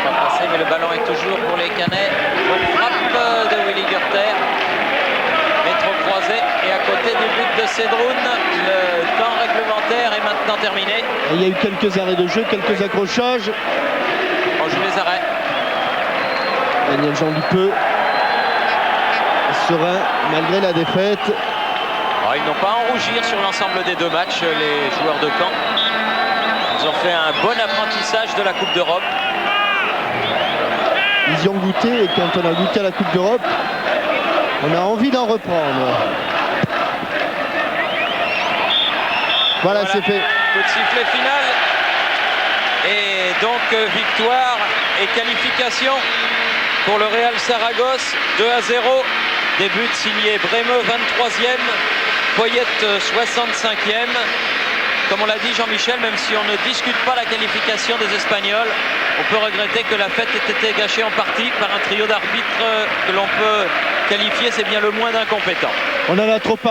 Pas passé, mais le ballon est toujours pour les Canets. Bonne frappe de Willy Gürter. Métro croisé. Et à côté du but de Cedroun, le temps réglementaire est maintenant terminé. Et il y a eu quelques arrêts de jeu, quelques accrochages. On joue les arrêts. Daniel Jean Dupeux. Serein malgré la défaite. Alors, ils n'ont pas à en rougir sur l'ensemble des deux matchs, les joueurs de Caen. Ils ont fait un bon apprentissage de la Coupe d'Europe. Ils y ont goûté et quand on a goûté à la Coupe d'Europe, on a envie d'en reprendre. Voilà, c'est fait. Coup de sifflet final. Et donc victoire et qualification pour le Real Saragosse, 2-0. Des buts signés Bremeux 23e, Poyette 65e. Comme on l'a dit Jean-Michel, même si on ne discute pas la qualification des Espagnols, on peut regretter que la fête ait été gâchée en partie par un trio d'arbitres que l'on peut qualifier, c'est bien le moins d'incompétents. On en a trop parlé.